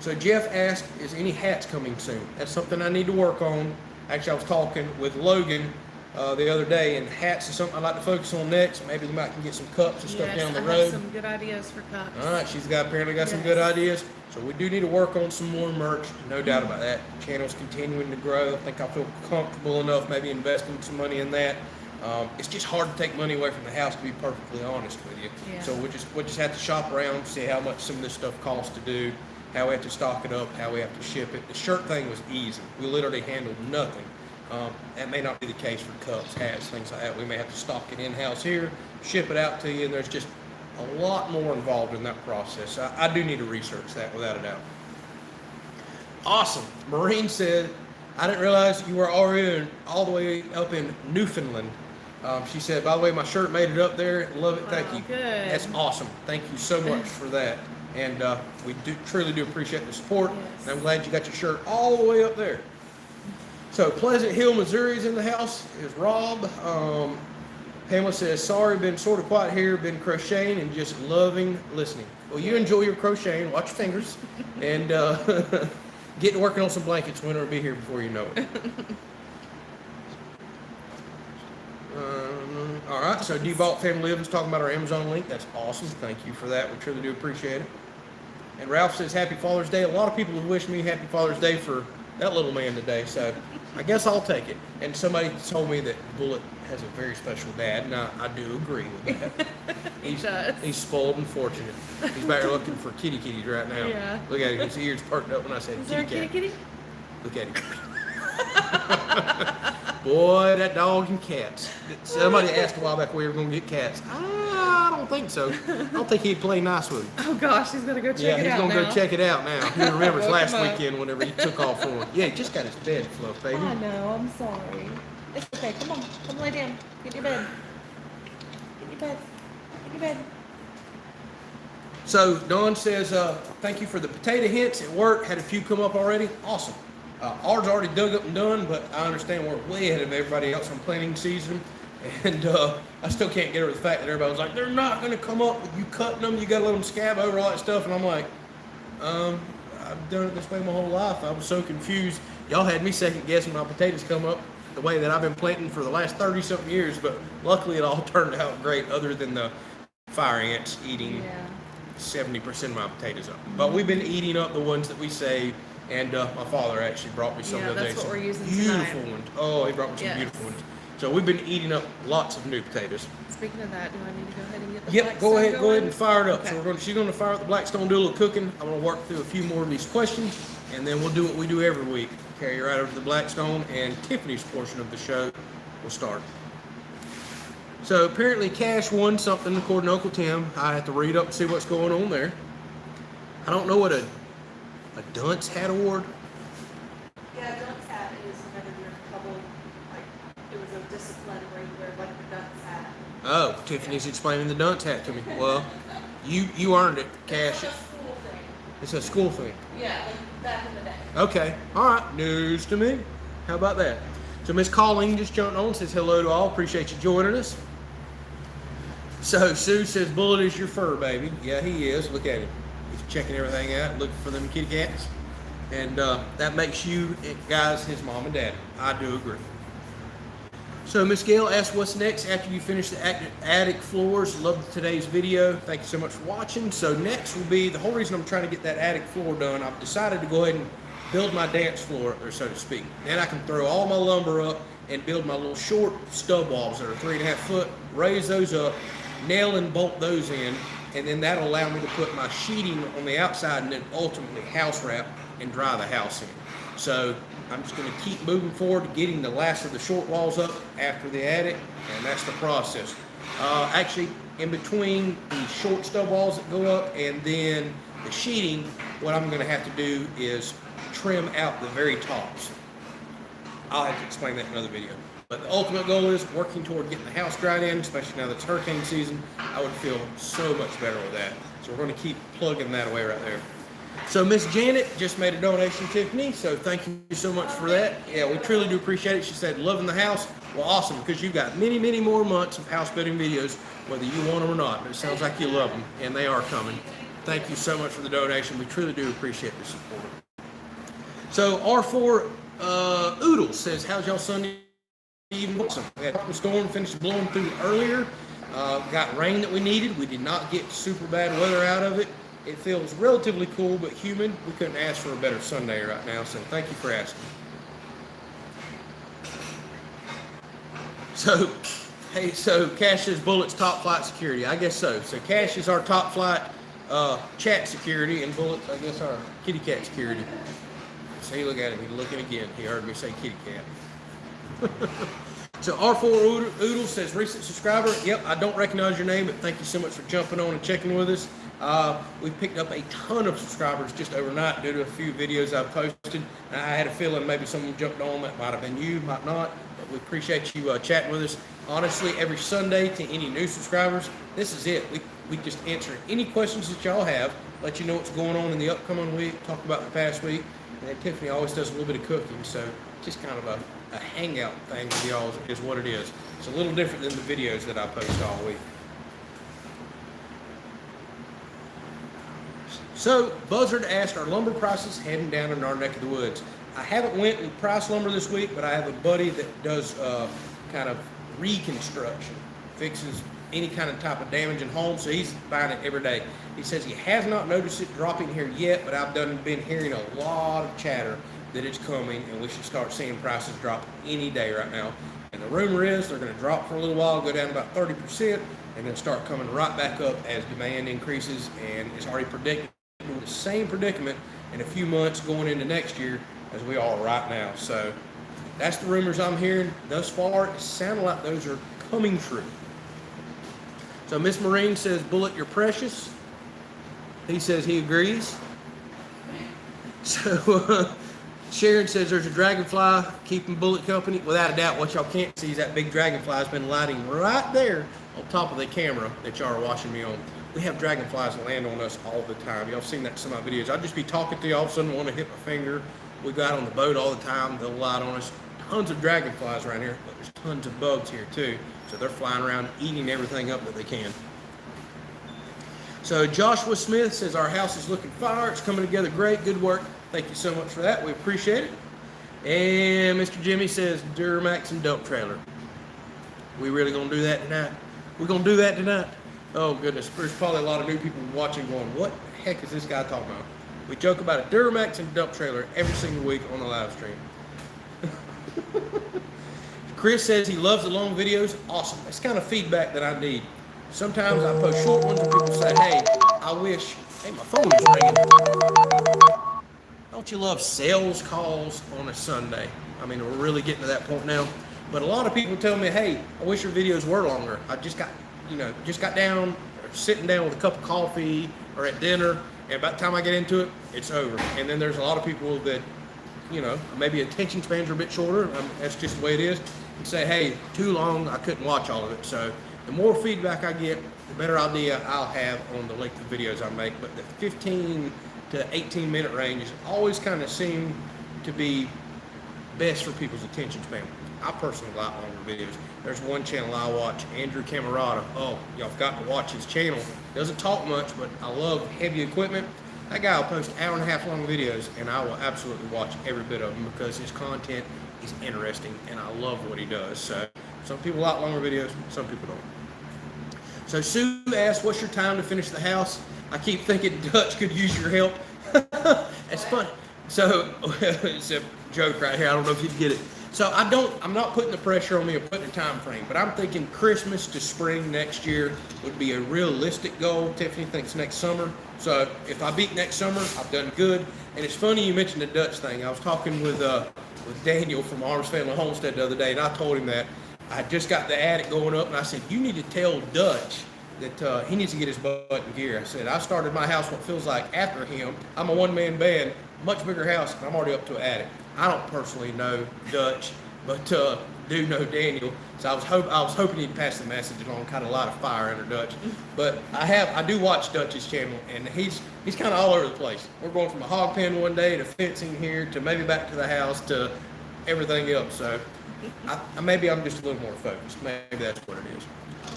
So Jeff asked, is any hats coming soon? That's something I need to work on. Actually, I was talking with Logan the other day, and hats is something I'd like to focus on next. Maybe we might can get some cups and stuff down the road. I have some good ideas for cups. All right, she's apparently got some good ideas. So we do need to work on some more merch, no doubt about that. The channel's continuing to grow. I think I feel comfortable enough maybe investing some money in that. It's just hard to take money away from the house, to be perfectly honest with you. Yeah. So we just have to shop around, see how much some of this stuff costs to do, how we have to stock it up, how we have to ship it. The shirt thing was easy. We literally handled nothing. That may not be the case for cups, hats, things like that. We may have to stock it in-house here, ship it out to you, and there's just a lot more involved in that process. I do need to research that without a doubt. Awesome. Maureen said, I didn't realize you were already all the way up in Newfoundland. She said, by the way, my shirt made it up there. Love it. Thank you. Good. That's awesome. Thank you so much for that. And we truly do appreciate the support. Yes. And I'm glad you got your shirt all the way up there. So Pleasant Hill, Missouri is in the house. Is Rob. Pamela says, sorry, been sort of quiet here, been crocheting and just loving listening. Well, you enjoy your crocheting, watch your fingers, and get working on some blankets. Winter will be here before you know it. All right, so Devault Family Living's talking about our Amazon link. That's awesome. Thank you for that. We truly do appreciate it. And Ralph says, Happy Father's Day. A lot of people have wished me Happy Father's Day for that little man today, so I guess I'll take it. And somebody told me that Bullet has a very special dad, and I do agree with that. He's spoiled and fortunate. He's back there looking for kitties right now. Yeah. Look at him. His ears perked up when I said Is there a kitty? Look at him. Boy, that dog and cats. Somebody asked a while back where we were going to get cats. I don't think so. I don't think he'd play nice with him. Oh gosh, he's gonna go check it out. Yeah, he's gonna now. go check it out now. He remembers Woke last him up. weekend whenever he took off for him. Yeah, he just got his bed fluffed, baby. I know. I'm sorry. It's okay. Come on. Come lay down. Get your bed. Get your bed. Get your bed. So Dawn says, thank you for the potato hints. It worked. Had a few come up already. Awesome. Ours already dug up and done, but I understand we're way ahead of everybody else on planting season. And I still can't get over the fact that everybody was like, they're not going to come up with you cutting them. You got to let them scab over all that stuff. And I'm like, I've done it this way my whole life. I was so confused. Y'all had me second guessing my potatoes come up the way that I've been planting for the last 30-something years. But luckily it all turned out great other than the fire ants eating 70% of my potatoes up. But we've been eating up the ones that we saved. And my father actually brought me some the other day. That's what we're using beautiful tonight. ones. Oh, he brought me some beautiful ones. So we've been eating up lots of new potatoes. Speaking of that, do I need to go ahead and get the Yep, Blackstone go ahead going? and fire it up. Okay. So she's gonna fire up the Blackstone, do a little cooking. I'm gonna work through a few more of these questions, and then we'll do what we do every week. Carry you right over to the Blackstone, and Tiffany's portion of the show will start. So apparently Cash won something according to Uncle Tim. I have to read up and see what's going on there. I don't know what a dunce hat award. Yeah, dunce hat is whenever you're in trouble, like it was a discipline where you wear like the dunce hat. Oh, Tiffany's explaining the dunce hat to me. Well, you earned it, Cash. It's a school thing. It's a school thing. Yeah, like back in the day. Okay, all right, news to me. How about that? So Miss Colleen just jumped on, says hello to all. Appreciate you joining us. So Sue says, Bullet is your fur baby. Yeah, he is. Look at him. He's checking everything out, looking for them kitty cats. And that makes you guys his mom and dad. I do agree. So Miss Gail asked what's next after you finish the attic floors. Loved today's video. Thank you so much for watching. So next will be, the whole reason I'm trying to get that attic floor done, I've decided to go ahead and build my dance floor, or so to speak. Then I can throw all my lumber up and build my little short stub walls that are 3.5 foot, raise those up, nail and bolt those in, and then that'll allow me to put my sheeting on the outside and then ultimately house wrap and dry the house in. So I'm just going to keep moving forward to getting the last of the short walls up after the attic, and that's the process. Actually, in between the short stub walls that go up and then the sheeting, what I'm going to have to do is trim out the very tops. I'll have to explain that in another video. But the ultimate goal is working toward getting the house dried in, especially now that it's hurricane season. I would feel so much better with that. So we're going to keep plugging that away right there. So Miss Janet just made a donation, Tiffany, so thank you so much for that. Yeah, we truly do appreciate it. She said, loving the house. Well, awesome, because you've got many, many more months of house building videos, whether you want them or not. But it sounds like you love them, and they are coming. Thank you so much for the donation. We truly do appreciate the support. So R4 Oodles says, how's y'all Sunday evening? Awesome. We had a storm, finished blowing through earlier. Got rain that we needed. We did not get super bad weather out of it. It feels relatively cool but humid. We couldn't ask for a better Sunday right now, so thank you for asking. So, hey, so Cash says Bullet's top flight security. I guess so. So Cash is our top flight chat security, and Bullet's, I guess, our kitty cat security. So you look at him, he's looking again. He heard me say kitty cat. So R4 Oodle says, recent subscriber. Yep, I don't recognize your name, but thank you so much for jumping on and checking with us. We picked up a ton of subscribers just overnight due to a few videos I've posted. I had a feeling maybe someone jumped on. That might have been you, might not. But we appreciate you chatting with us. Honestly, every Sunday to any new subscribers, this is it. We just answer any questions that y'all have, let you know what's going on in the upcoming week, talk about the past week. And then Tiffany always does a little bit of cooking, so just kind of a hangout thing with y'all is what it is. It's a little different than the videos that I post all week. So Buzzard asked, are lumber prices heading down in our neck of the woods? I haven't went and priced lumber this week, but I have a buddy that does kind of reconstruction, fixes any kind of type of damage in homes, so he's buying it every day. He says he has not noticed it dropping here yet, but I've been hearing a lot of chatter that it's coming, and we should start seeing prices drop any day right now. And the rumor is they're going to drop for a little while, go down about 30%, and then start coming right back up as demand increases, and it's already predicted the same predicament in a few months going into next year as we are right now. So that's the rumors I'm hearing thus far. It sounds like those are coming true. So Miss Marine says, Bullet, you're precious. He says he agrees. So Sharon says there's a dragonfly keeping Bullet company. Without a doubt, what y'all can't see is that big dragonfly has been lighting right there on top of the camera that y'all are watching me on. We have dragonflies land on us all the time. Y'all seen that in some of my videos. I'll just be talking to you, all of a sudden want to hit my finger. We go out on the boat all the time. They'll light on us. Tons of dragonflies around here, but there's tons of bugs here too. So they're flying around eating everything up that they can. So Joshua Smith says our house is looking fire. It's coming together great. Good work. Thank you so much for that. We appreciate it. And Mr. Jimmy says Duramax and dump trailer. We really gonna do that tonight? We're gonna do that tonight? Oh goodness, there's probably a lot of new people watching going, what the heck is this guy talking about? We joke about a Duramax and dump trailer every single week on the live stream. Chris says he loves the long videos. Awesome. That's kind of feedback that I need. Sometimes I post short ones and people say, hey, I wish, hey, my phone is ringing. Don't you love sales calls on a Sunday? I mean, we're really getting to that point now. But a lot of people tell me, hey, I wish your videos were longer. I just got down, or sitting down with a cup of coffee or at dinner, and by the time I get into it, it's over. And then there's a lot of people that, maybe attention spans are a bit shorter. That's just the way it is. And say, hey, too long, I couldn't watch all of it. So the more feedback I get, the better idea I'll have on the length of videos I make. But the 15 to 18 minute range always kind of seem to be best for people's attention span. I personally like longer videos. There's one channel I watch, Andrew Camerata. Oh, y'all got to watch his channel. Doesn't talk much, but I love heavy equipment. That guy will post hour-and-a-half long videos, and I will absolutely watch every bit of them because his content is interesting, and I love what he does. So some people like longer videos, some people don't. So Sue asked, what's your time to finish the house? I keep thinking Dutch could use your help. It's funny. So it's a joke right here. I don't know if you'd get it. So I'm not putting the pressure on me of putting a time frame, but I'm thinking Christmas to spring next year would be a realistic goal. Tiffany thinks next summer. So if I beat next summer, I've done good. And it's funny you mentioned the Dutch thing. I was talking with Daniel from Arms Family Homestead the other day, and I told him that I just got the attic going up, and I said, you need to tell Dutch that he needs to get his butt in gear. I said, I started my house what feels like after him. I'm a one-man band, much bigger house, and I'm already up to an attic. I don't personally know Dutch, but do know Daniel. So I was hoping he'd pass the message along, kind of light a fire under Dutch. But I do watch Dutch's channel, and he's kind of all over the place. We're going from a hog pen one day to fencing here to maybe back to the house to everything else. So maybe I'm just a little more focused. Maybe that's what it is.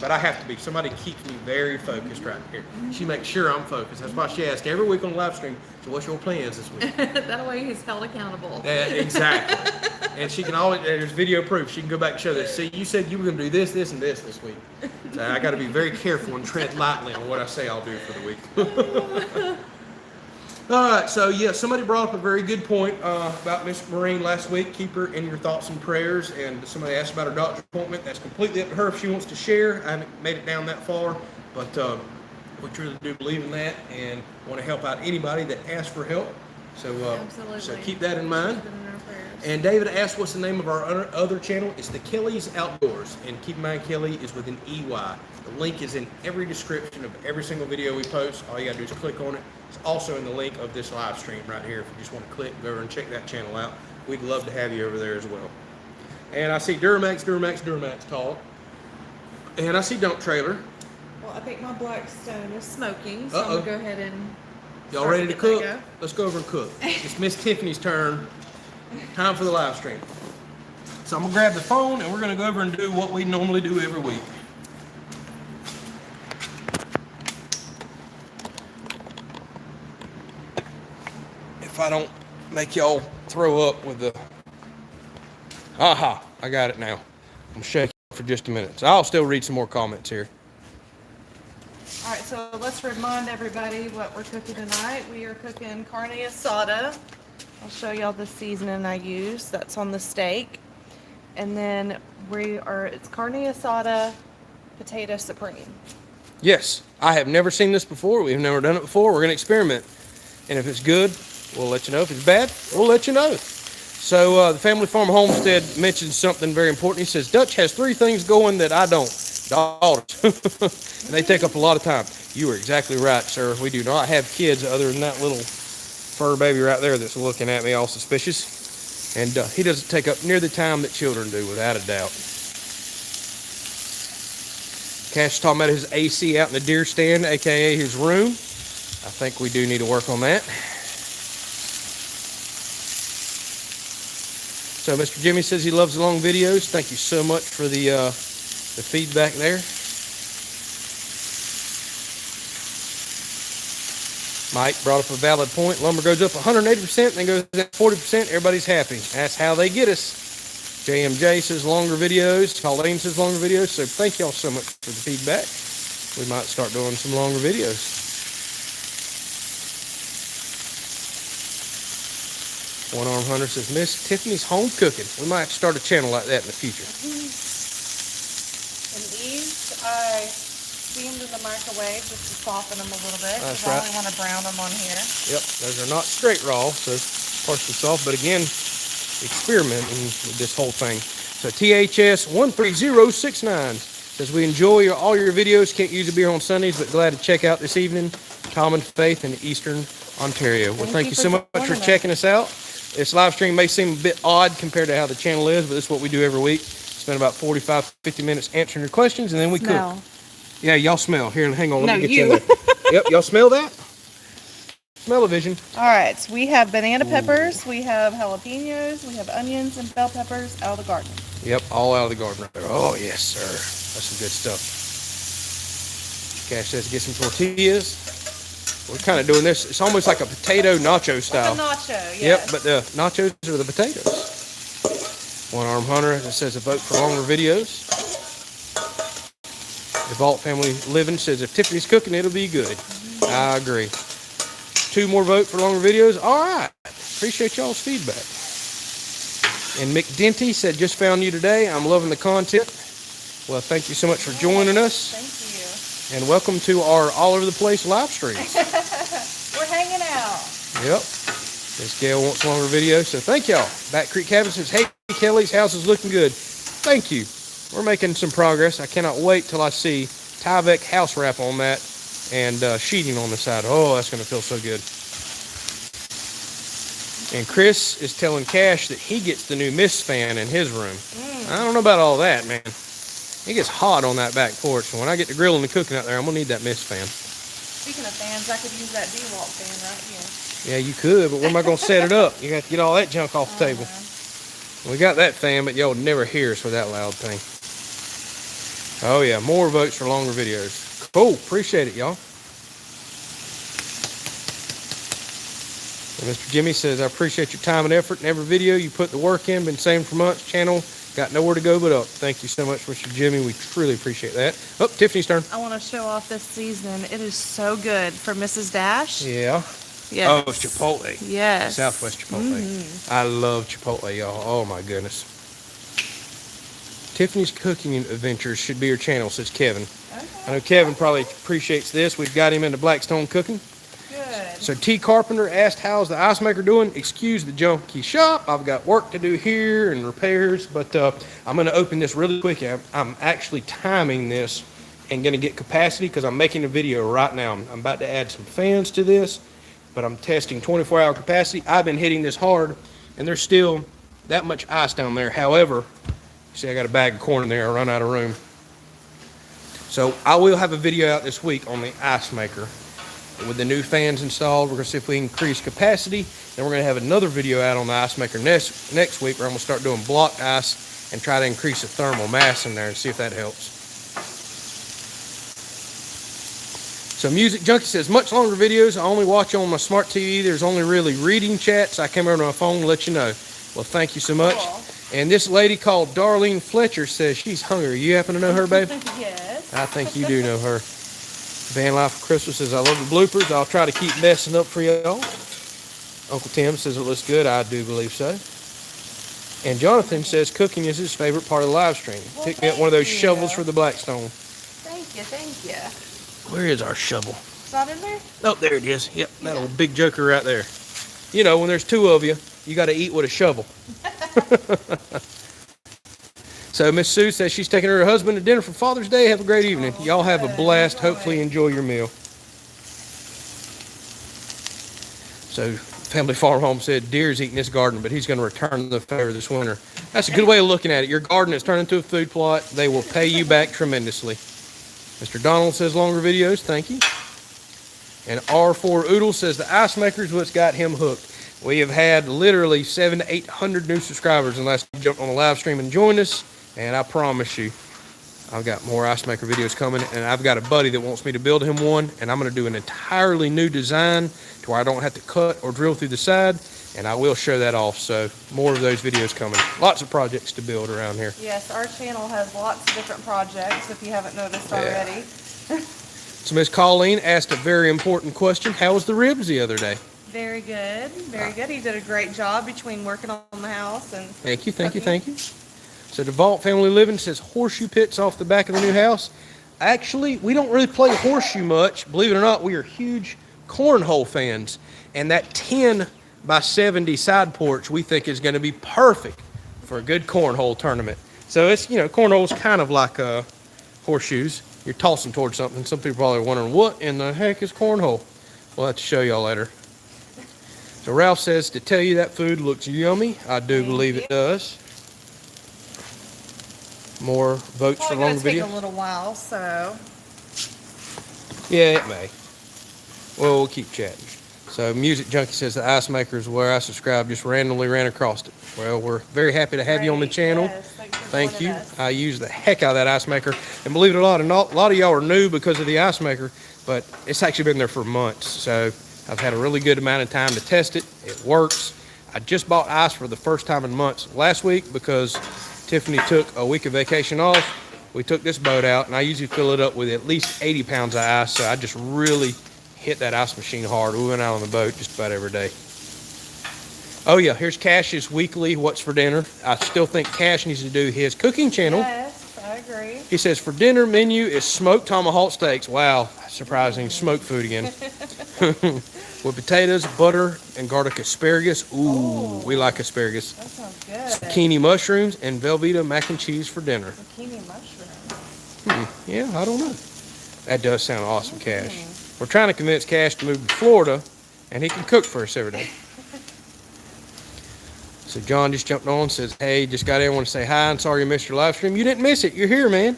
But I have to be. Somebody keeps me very focused right here. She makes sure I'm focused. That's why she asks every week on the live stream, so what's your plans this week? That way he's held accountable. Exactly. And she can always, there's video proof. She can go back and show that. See, you said you were going to do this, this, and this week. So I got to be very careful and tread lightly on what I say I'll do for the week. All right, so yeah, somebody brought up a very good point about Miss Marine last week. Keep her in your thoughts and prayers. And somebody asked about her doctor's appointment. That's completely up to her if she wants to share. I haven't made it down that far, but we truly do believe in that and want to help out anybody that asks for help. So, so keep that in mind. And David asked, what's the name of our other channel? It's the Kelley's Outdoors. And keep in mind, Kelley is with an EY. The link is in every description of every single video we post. All you got to do is click on it. It's also in the link of this live stream right here. If you just want to click, go over and check that channel out. We'd love to have you over there as well. And I see Duramax tall. And I see Dump Trailer. Well, I think my black stone is smoking, so I'm going to go ahead and y'all ready to cook? Let's go over and cook. It's Miss Tiffany's turn. Time for the live stream. So I'm going to grab the phone and we're going to go over and do what we normally do every week. If I don't make y'all throw up with the... Aha, I got it now. I'm shaking for just a minute. So I'll still read some more comments here. All right, so let's remind everybody what we're cooking tonight. We are cooking carne asada. I'll show y'all the seasoning I use. That's on the steak. And then it's carne asada, potato supreme. Yes, I have never seen this before. We've never done it before. We're going to experiment. And if it's good, we'll let you know. If it's bad, we'll let you know. So the Family Farm Homestead mentions something very important. He says, Dutch has 3 things going that I don't. Daughters. And they take up a lot of time. You are exactly right, sir. We do not have kids other than that little fur baby right there that's looking at me all suspicious. And he doesn't take up near the time that children do, without a doubt. Cash is talking about his AC out in the deer stand, aka his room. I think we do need to work on that. So Mr. Jimmy says he loves the long videos. Thank you so much for the feedback there. Mike brought up a valid point. Lumber goes up 180%, then goes down 40%. Everybody's happy. That's how they get us. JMJ says longer videos. Colleen says longer videos. So thank y'all so much for the feedback. We might start doing some longer videos. One Arm Hunter says, Miss Tiffany's home cooking. We might have to start a channel like that in the future. And these I steamed in the microwave just to soften them a little bit. That's right. I only want to brown them on here. Yep, those are not straight raw, so partially soft. But again, experimenting with this whole thing. So THS 13069 says, we enjoy all your videos. Can't use a beer on Sundays, but glad to check out this evening. Common Faith in Eastern Ontario. Well, thank you so much for checking us out. This live stream may seem a bit odd compared to how the channel is, but this is what we do every week. Spend about 45-50 minutes answering your questions, and then we cook. Yeah, y'all smell. Here, hang on. Let me get you in there. Yep, y'all smell that? Smell-o-vision. All right, so we have banana peppers, we have jalapenos, we have onions and bell peppers out of the garden. Yep, all out of the garden right there. Oh, yes, sir. That's some good stuff. Cash says get some tortillas. We're kind of doing this. It's almost like a potato nacho style. Like a nacho, yes. Yep, but the nachos are the potatoes. One Arm Hunter that says a vote for longer videos. The Vault Family Living says if Tiffany's cooking, it'll be good. I agree. 2 more vote for longer videos. All right. Appreciate y'all's feedback. And Mick Denty said, just found you today. I'm loving the content. Well, thank you so much for joining us. Thank you. And welcome to our all over the place live streams. We're hanging out. Yep. Miss Gail wants longer videos, so thank y'all. Back Creek Cabin says, hey, Kelley's house is looking good. Thank you. We're making some progress. I cannot wait till I see Tyvek house wrap on that and sheeting on the side. Oh, that's going to feel so good. And Chris is telling Cash that he gets the new mist fan in his room. I don't know about all that, man. It gets hot on that back porch. And when I get to grilling and cooking out there, I'm going to need that mist fan. Speaking of fans, I could use that DeWalt fan right here. Yeah, you could, but where am I going to set it up? You got to get all that junk off the table. We got that fan, but y'all never hear us with that loud thing. Oh, yeah, more votes for longer videos. Cool, appreciate it, y'all. And Mr. Jimmy says, I appreciate your time and effort in every video. You put the work in, been saving for months. Channel got nowhere to go but up. Thank you so much, Mr. Jimmy. We truly appreciate that. Oh, Tiffany's turn. I want to show off this seasoning. It is so good for Mrs. Dash. Yeah. Yes. Oh, it's Chipotle. Yes. Southwest Chipotle. I love Chipotle, y'all. Oh, my goodness. Tiffany's Cooking Adventures should be your channel, says Kevin. Okay. I know Kevin probably appreciates this. We've got him into Blackstone cooking. Good. So T. Carpenter asked, how's the Icemaker doing? Excuse the junky shop. I've got work to do here and repairs, but I'm going to open this really quick. I'm actually timing this and going to get capacity because I'm making a video right now. I'm about to add some fans to this, but I'm testing 24-hour capacity. I've been hitting this hard, and there's still that much ice down there. However, see, I got a bag of corn in there. I run out of room. So I will have a video out this week on the Icemaker with the new fans installed. We're going to see if we increase capacity. Then we're going to have another video out on the Icemaker next week where I'm going to start doing blocked ice and try to increase the thermal mass in there and see if that helps. So Music Junkie says, much longer videos. I only watch on my smart TV. There's only really reading chats. I came over to my phone to let you know. Well, thank you so much. Cool. And this lady called Darlene Fletcher says she's hungry. You happen to know her, babe? Yes. I think you do know her. Van Life for Christmas says, I love the bloopers. I'll try to keep messing up for y'all. Uncle Tim says it looks good. I do believe so. And Jonathan says cooking is his favorite part of the live stream. Well, Pick me up one of those shovels for the Blackstone. Thank you, thank you. Where is our shovel? It's not in there? Oh, there it is. Yep, that old big joker right there. You know, when there's 2 of you, you got to eat with a shovel. So Miss Sue says she's taking her husband to dinner for Father's Day. Have a great evening. Y'all have a blast. Hopefully enjoy your meal. So Family Farm Home said Deer's eating this garden, but he's going to return the favor this winter. That's a good way of looking at it. Your garden has turned into a food plot. They will pay you back tremendously. Mr. Donald says longer videos. Thank you. And R4 Oodle says the Icemaker is what's got him hooked. We have had literally 700 to 800 new subscribers unless you jumped on the live stream and joined us. And I promise you, I've got more Icemaker videos coming. And I've got a buddy that wants me to build him one. And I'm going to do an entirely new design to where I don't have to cut or drill through the side. And I will show that off. So more of those videos coming. Lots of projects to build around here. Yes, our channel has lots of different projects if you haven't noticed already. So Miss Colleen asked a very important question. How was the ribs the other day? Very good, very good. He did a great job between working on the house and Thank you, thank you, thank you. So the Vault Family Living says horseshoe pits off the back of the new house. Actually, we don't really play horseshoe much. Believe it or not, we are huge cornhole fans. And that 10 by 70 side porch we think is going to be perfect for a good cornhole tournament. So it's, you know, cornhole's kind of like horseshoes. You're tossing towards something. Some people are probably wondering, what in the heck is cornhole? We'll have to show y'all later. So Ralph says, to tell you that food looks yummy. I do believe it does. More votes for longer video. It's going to take a little while, so. Yeah, it may. Well, we'll keep chatting. So Music Junkie says the Icemaker is where I subscribe. Just randomly ran across it. Well, we're very happy to have you on the channel. Yes, thanks for Thank you. I use the heck out of that Icemaker. And believe it or not, a lot of y'all are new because of the Icemaker, but it's actually been there for months. So I've had a really good amount of time to test it. It works. I just bought ice for the first time in months last week because Tiffany took a week of vacation off. We took this boat out, and I usually fill it up with at least 80 pounds of ice. So I just really hit that ice machine hard. We went out on the boat just about every day. Oh yeah, here's Cash's weekly What's for Dinner. I still think Cash needs to do his cooking channel. Yes, I agree. He says for dinner menu is smoked tomahawk steaks. Wow, surprising, smoked food again. With potatoes, butter, and garlic asparagus. Ooh, we like asparagus. That sounds good. Zucchini mushrooms and Velveeta mac and cheese for dinner. Zucchini mushrooms. Yeah, I don't know. That does sound awesome, Cash. We're trying to convince Cash to move to Florida, and he can cook for us every day. So John just jumped on and says, hey, just got in, want to say hi and sorry you missed your live stream. You didn't miss it. You're here, man.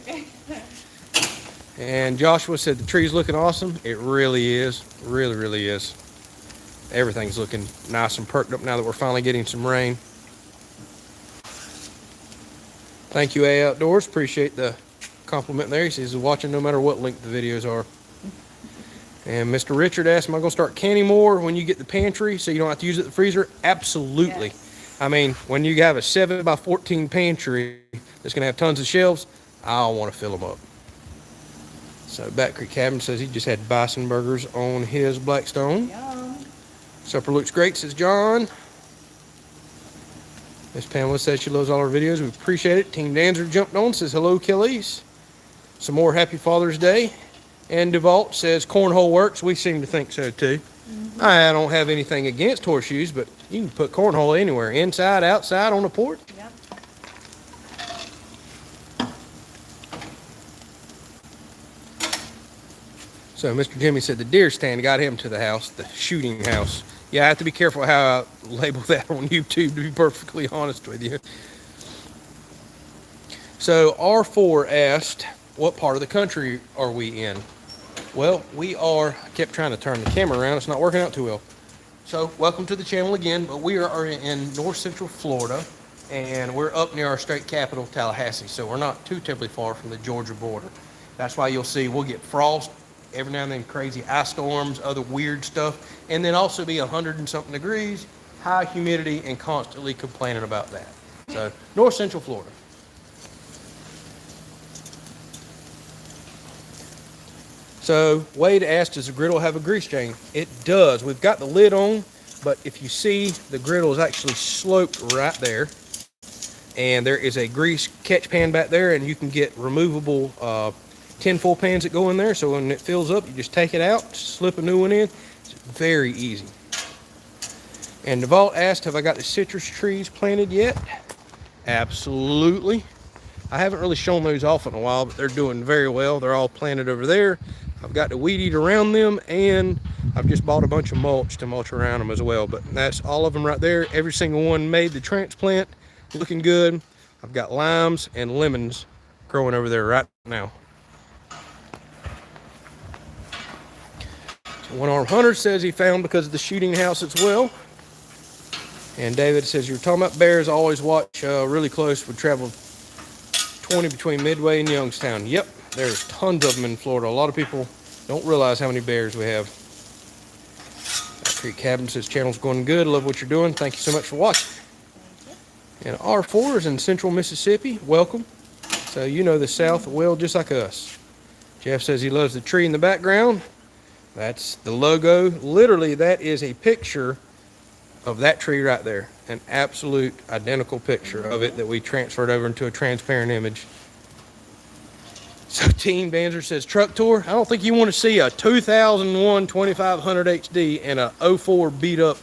And Joshua said the tree's looking awesome. It really is. Really, really is. Everything's looking nice and perked up now that we're finally getting some rain. Thank you, A Outdoors. Appreciate the compliment there. He says he's watching no matter what length the videos are. And Mr. Richard asked, am I going to start canning more when you get the pantry so you don't have to use it in the freezer? Absolutely. Yes. I mean, when you have a 7x14 pantry that's going to have tons of shelves, I don't want to fill them up. So Bat Creek Cabin says he just had bison burgers on his Blackstone. Yum. Supper looks great, says John. Miss Pamela says she loves all our videos. We appreciate it. Team Danzer jumped on, says hello, Kelley's. Some more Happy Father's Day. And DeVault says cornhole works. We seem to think so too. I don't have anything against horseshoes, but you can put cornhole anywhere, inside, outside, on the porch. Yep. So Mr. Jimmy said the deer stand got him to the house, the shooting house. Yeah, I have to be careful how I label that on YouTube, to be perfectly honest with you. So R4 asked, what part of the country are we in? Well, we are, I kept trying to turn the camera around. It's not working out too well. So welcome to the channel again, but we are in north central Florida, and we're up near our state capital, Tallahassee. So we're not too terribly far from the Georgia border. That's why you'll see we'll get frost every now and then, crazy ice storms, other weird stuff, and then also be 100 and something degrees, high humidity, and constantly complaining about that. So north central Florida. So Wade asked, does the griddle have a grease chain? It does. We've got the lid on, but if you see, the griddle is actually sloped right there. And there is a grease catch pan back there, and you can get removable tinfoil pans that go in there. So when it fills up, you just take it out, slip a new one in. It's very easy. And DeVault asked, have I got the citrus trees planted yet? Absolutely. I haven't really shown those off in a while, but they're doing very well. They're all planted over there. I've got the weed eater around them, and I've just bought a bunch of mulch to mulch around them as well. But that's all of them right there. Every single one made the transplant, looking good. I've got limes and lemons growing over there right now. So One Armed Hunter says he found because of the shooting house as well. And David says, you're talking about bears, always watch really close. We traveled 20 between Midway and Youngstown. Yep, there's tons of them in Florida. A lot of people don't realize how many bears we have. Creek Cabin says, channel's going good. Love what you're doing. Thank you so much for watching. And R4 is in central Mississippi. Welcome. So you know the South well, just like us. Jeff says he loves the tree in the background. That's the logo. Literally, that is a picture of that tree right there. An absolute identical picture of it that we transferred over into a transparent image. So Team Danzer says, truck tour. I don't think you want to see a 2001 2500 HD and a 04 beat up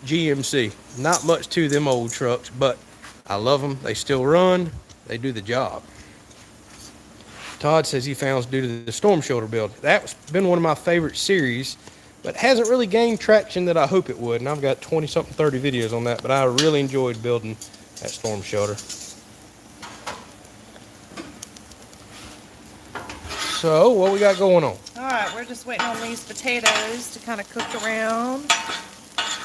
GMC. Not much to them old trucks, but I love them. They still run. They do the job. Todd says he found due to the storm shelter build. That's been one of my favorite series, but hasn't really gained traction that I hope it would. And I've got 20 something 30 videos on that, but I really enjoyed building that storm shelter. So what we got going on? All right, we're just waiting on these potatoes to kind of cook around.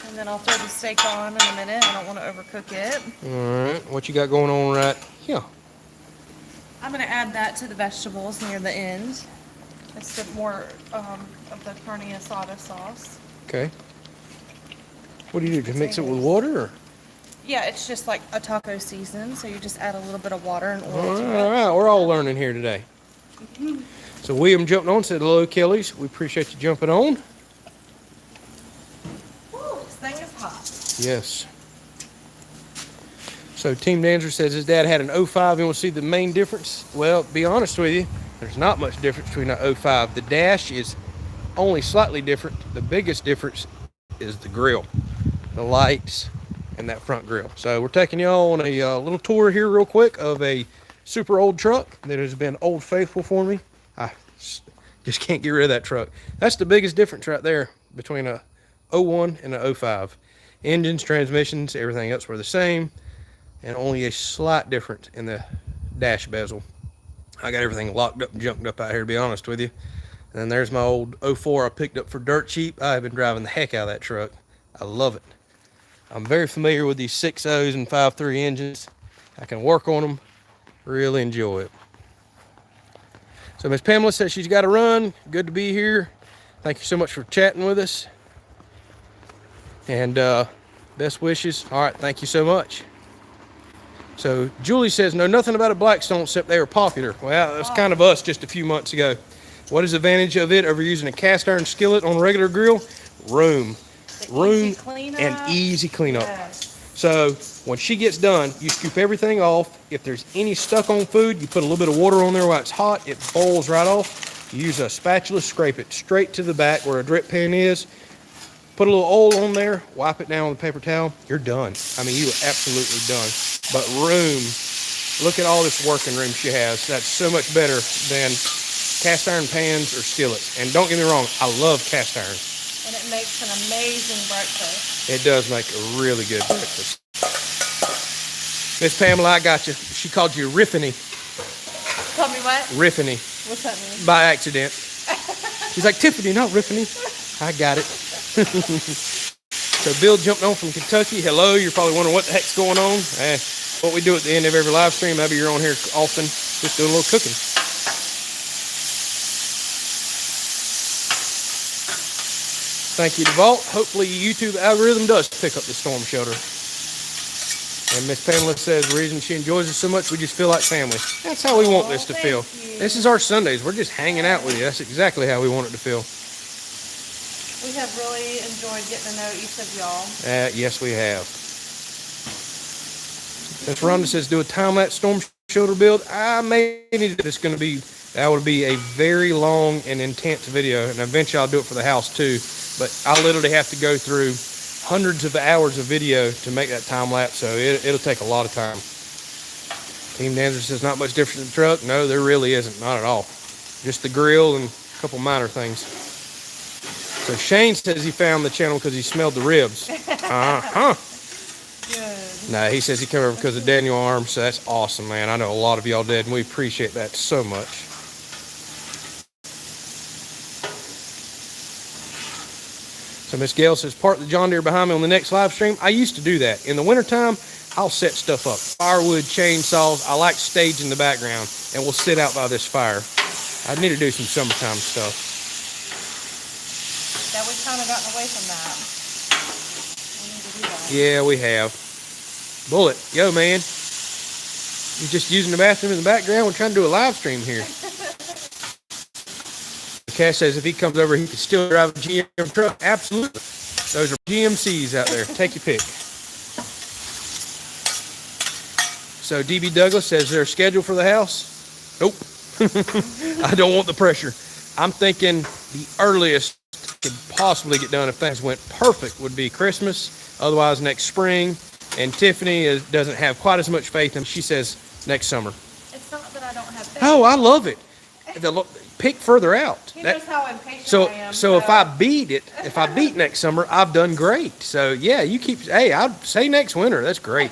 And then I'll throw the steak on in a minute. I don't want to overcook it. All right, what you got going on right here? I'm going to add that to the vegetables near the end. It's more of the carne asada sauce. Okay. What do you do? Just mix it with water? Or? Yeah, it's just like a taco season, so you just add a little bit of water and oil All to right, we're all learning here today. So William jumped on, said hello, Kelley's. We appreciate you jumping on. Woo, this thing is hot. Yes. So Team Dancer says his dad had an 05 and we'll see the main difference. Well, be honest with you, there's not much difference between an 05. The dash is only slightly different. The biggest difference is the grill, the lights, and that front grill. So we're taking y'all on a little tour here real quick of a super old truck that has been old faithful for me. I just can't get rid of that truck. That's the biggest difference right there between a 01 and a 05. Engines, transmissions, everything else were the same, and only a slight difference in the dash bezel. I got everything locked up and junked up out here, to be honest with you. And then there's my old 04 I picked up for dirt cheap. I've been driving the heck out of that truck. I love it. I'm very familiar with these 6.0s and 5.3 engines. I can work on them, really enjoy it. So Miss Pamela says she's got to run. Good to be here. Thank you so much for chatting with us. And best wishes. All right, thank you so much. So Julie says, know nothing about a Blackstone except they were popular. Well, that's kind of us just a few months ago. What is the advantage of it over using a cast iron skillet on a regular grill? Room and easy cleanup. Yes. So when she gets done, you scoop everything off. If there's any stuck on food, you put a little bit of water on there while it's hot. It boils right off. You use a spatula, scrape it straight to the back where a drip pan is. Put a little oil on there, wipe it down with a paper towel. You're done. I mean, you are absolutely done. But room, look at all this working room she has. That's so much better than cast iron pans or skillets. And don't get me wrong, I love cast iron. And it makes an amazing breakfast. It does make a really good breakfast. Miss Pamela, I got you. She called you Riffany. Called me what? Riffany. What's that mean? By accident. She's like, Tiffany, not Riffany. I got it. So Bill jumped on from Kentucky. Hello, you're probably wondering what the heck's going on. What we do at the end of every live stream, maybe you're on here often, just doing a little cooking. Thank you, DeVault. Hopefully YouTube algorithm does pick up the storm shelter. And Miss Pamela says the reason she enjoys it so much, we just feel like family. That's how we want this to feel. This is our Sundays. We're just hanging out with you. That's exactly how we want it to feel. We have really enjoyed getting to know each of y'all. Yes, we have. Miss Rhonda says, do a time-lapse storm shelter build. I may need it. It's going to be, that would be a very long and intense video. And eventually I'll do it for the house too. But I literally have to go through hundreds of hours of video to make that time-lapse. So it'll take a lot of time. Team Dancer says, not much difference in the truck. No, there really isn't. Not at all. Just the grill and a couple minor things. So Shane says he found the channel because he smelled the ribs. Good. Nah, he says he came over because of Daniel Arms, so that's awesome, man. I know a lot of y'all did, and we appreciate that so much. So Miss Gail says, park the John Deere behind me on the next live stream. I used to do that. In the wintertime, I'll set stuff up. Firewood, chainsaws. I like stage in the background, and we'll sit out by this fire. I need to do some summertime stuff. Yeah, we've kind of gotten away from that. We need to do that. Yeah, we have. Bullet, yo, man. You're just using the bathroom in the background. We're trying to do a live stream here. Cash says if he comes over, he could still drive a GM truck. Absolutely. Those are GMCs out there. Take your pick. So DB Douglas says, is there a schedule for the house? Nope. I don't want the pressure. I'm thinking the earliest could possibly get done if things went perfect would be Christmas, otherwise next spring. And Tiffany doesn't have quite as much faith, and she says next summer. It's not that I don't have faith. Oh, I love it. Pick further out. He knows how impatient I am. So if I beat next summer, I've done great. So yeah, you keep. Hey, I'd say next winter. That's great.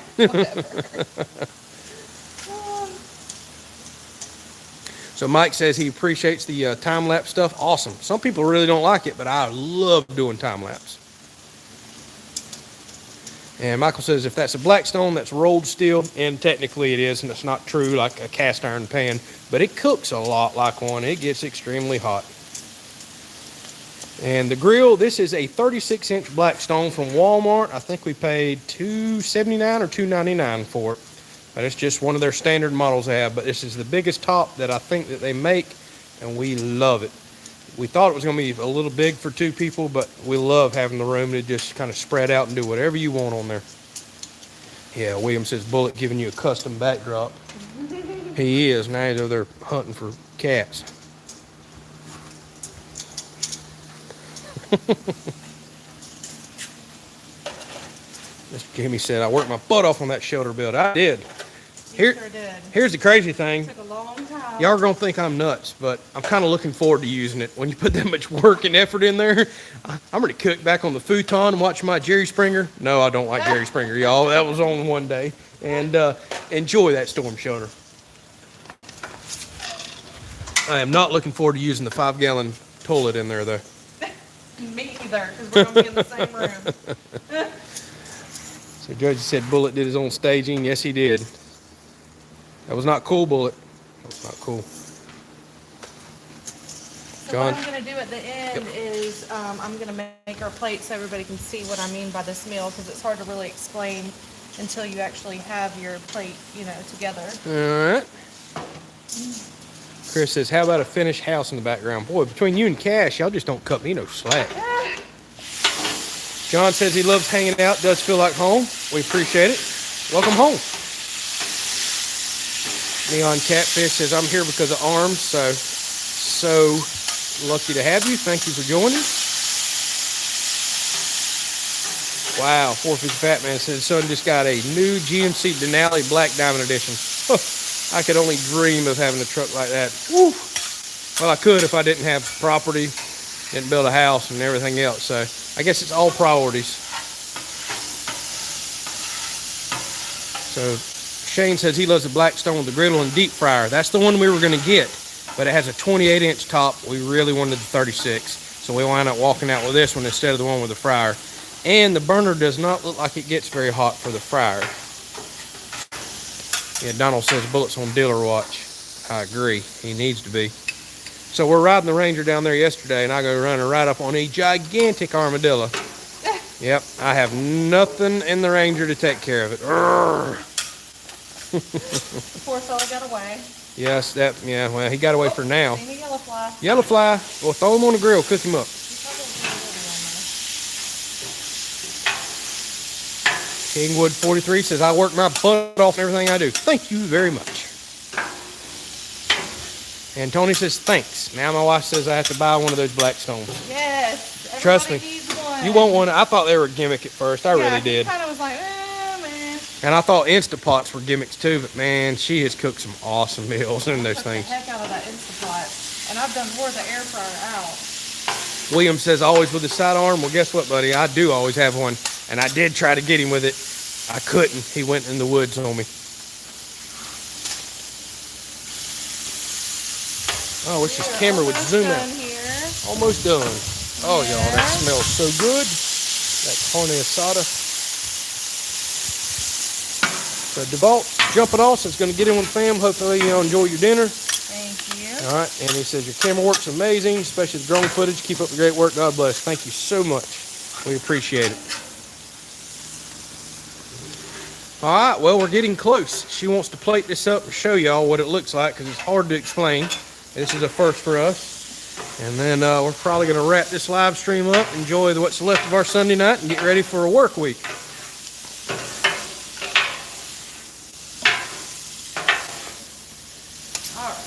So Mike says he appreciates the time-lapse stuff. Awesome. Some people really don't like it, but I love doing time-lapse. And Michael says if that's a Blackstone, that's rolled steel, and technically it is, and it's not true like a cast iron pan, but it cooks a lot like one. It gets extremely hot. And the grill, this is a 36-inch Blackstone from Walmart. I think we paid $279 or $299 for it. But it's just one of their standard models they have. But this is the biggest top that I think that they make, and we love it. We thought it was going to be a little big for 2 people, but we love having the room to just kind of spread out and do whatever you want on there. Yeah, William says Bullet giving you a custom backdrop. He is. Now he's over there hunting for cats. Mr. Jimmy said, I worked my butt off on that shoulder build. I did. You sure did. Here's the crazy thing. It took a long time. Y'all are going to think I'm nuts, but I'm kind of looking forward to using it. When you put that much work and effort in there, I'm ready to cook back on the futon and watch my Jerry Springer. No, I don't like Jerry Springer, y'all. That was on one day. And enjoy that storm shelter. I am not looking forward to using the 5-gallon toilet in there, though. Me either, because we're going to be in the same room. So Judge said Bullet did his own staging. Yes, he did. That was not cool, Bullet. That was not cool. So John? what I'm going to do at the end is I'm going to make our plate so everybody can see what I mean by this meal, because it's hard to really explain until you actually have your plate, together. All right. Chris says, how about a finished house in the background? Boy, between you and Cash, y'all just don't cut me no slack. John says he loves hanging out, does feel like home. We appreciate it. Welcome home. Neon Catfish says, I'm here because of arms, so lucky to have you. Thank you for joining. Wow, 450 Fat Man says, son just got a new GMC Denali Black Diamond Edition. I could only dream of having a truck like that. Woo. Well, I could if I didn't have property, didn't build a house and everything else. So I guess it's all priorities. So Shane says he loves the Blackstone with the griddle and deep fryer. That's the one we were going to get, but it has a 28-inch top. We really wanted the 36, so we wound up walking out with this one instead of the one with the fryer. And the burner does not look like it gets very hot for the fryer. Yeah, Donald says Bullet's on dealer watch. I agree. He needs to be. So we're riding the Ranger down there yesterday, and I go running right up on a gigantic armadillo. Yep, I have nothing in the Ranger to take care of it. The poor fella got away. Yes, well, he got away for now. Seen a yellow fly. Yellow fly. Well, throw him on the grill, cook him up. Kingwood 43 says, I work my butt off in everything I do. Thank you very much. And Tony says, thanks. Now my wife says I have to buy one of those Blackstones. Yes. Trust me. Needs one. You want one? I thought they were a gimmick at first. I really did. I kind of was like, man. And I thought Instapots were gimmicks too, but man, she has cooked some awesome meals in those things. The heck out of that Instapot. And I've done more of the air fryer out. William says, always with the sidearm. Well, guess what, buddy? I do always have one. And I did try to get him with it. I couldn't. He went in the woods on me. Oh, I wish this camera would zoom out. Almost done. Oh, y'all, that smells so good. That carne asada. So, DeVault, jumping off, so it's going to get in with the fam. Hopefully, you enjoy your dinner. Thank you. All right, and he says, your camera works amazing, especially the drone footage. Keep up the great work. God bless. Thank you so much. We appreciate it. All right, well, we're getting close. She wants to plate this up and show y'all what it looks like because it's hard to explain. This is a first for us. And then we're probably going to wrap this live stream up, enjoy what's left of our Sunday night, and get ready for a work week. All right.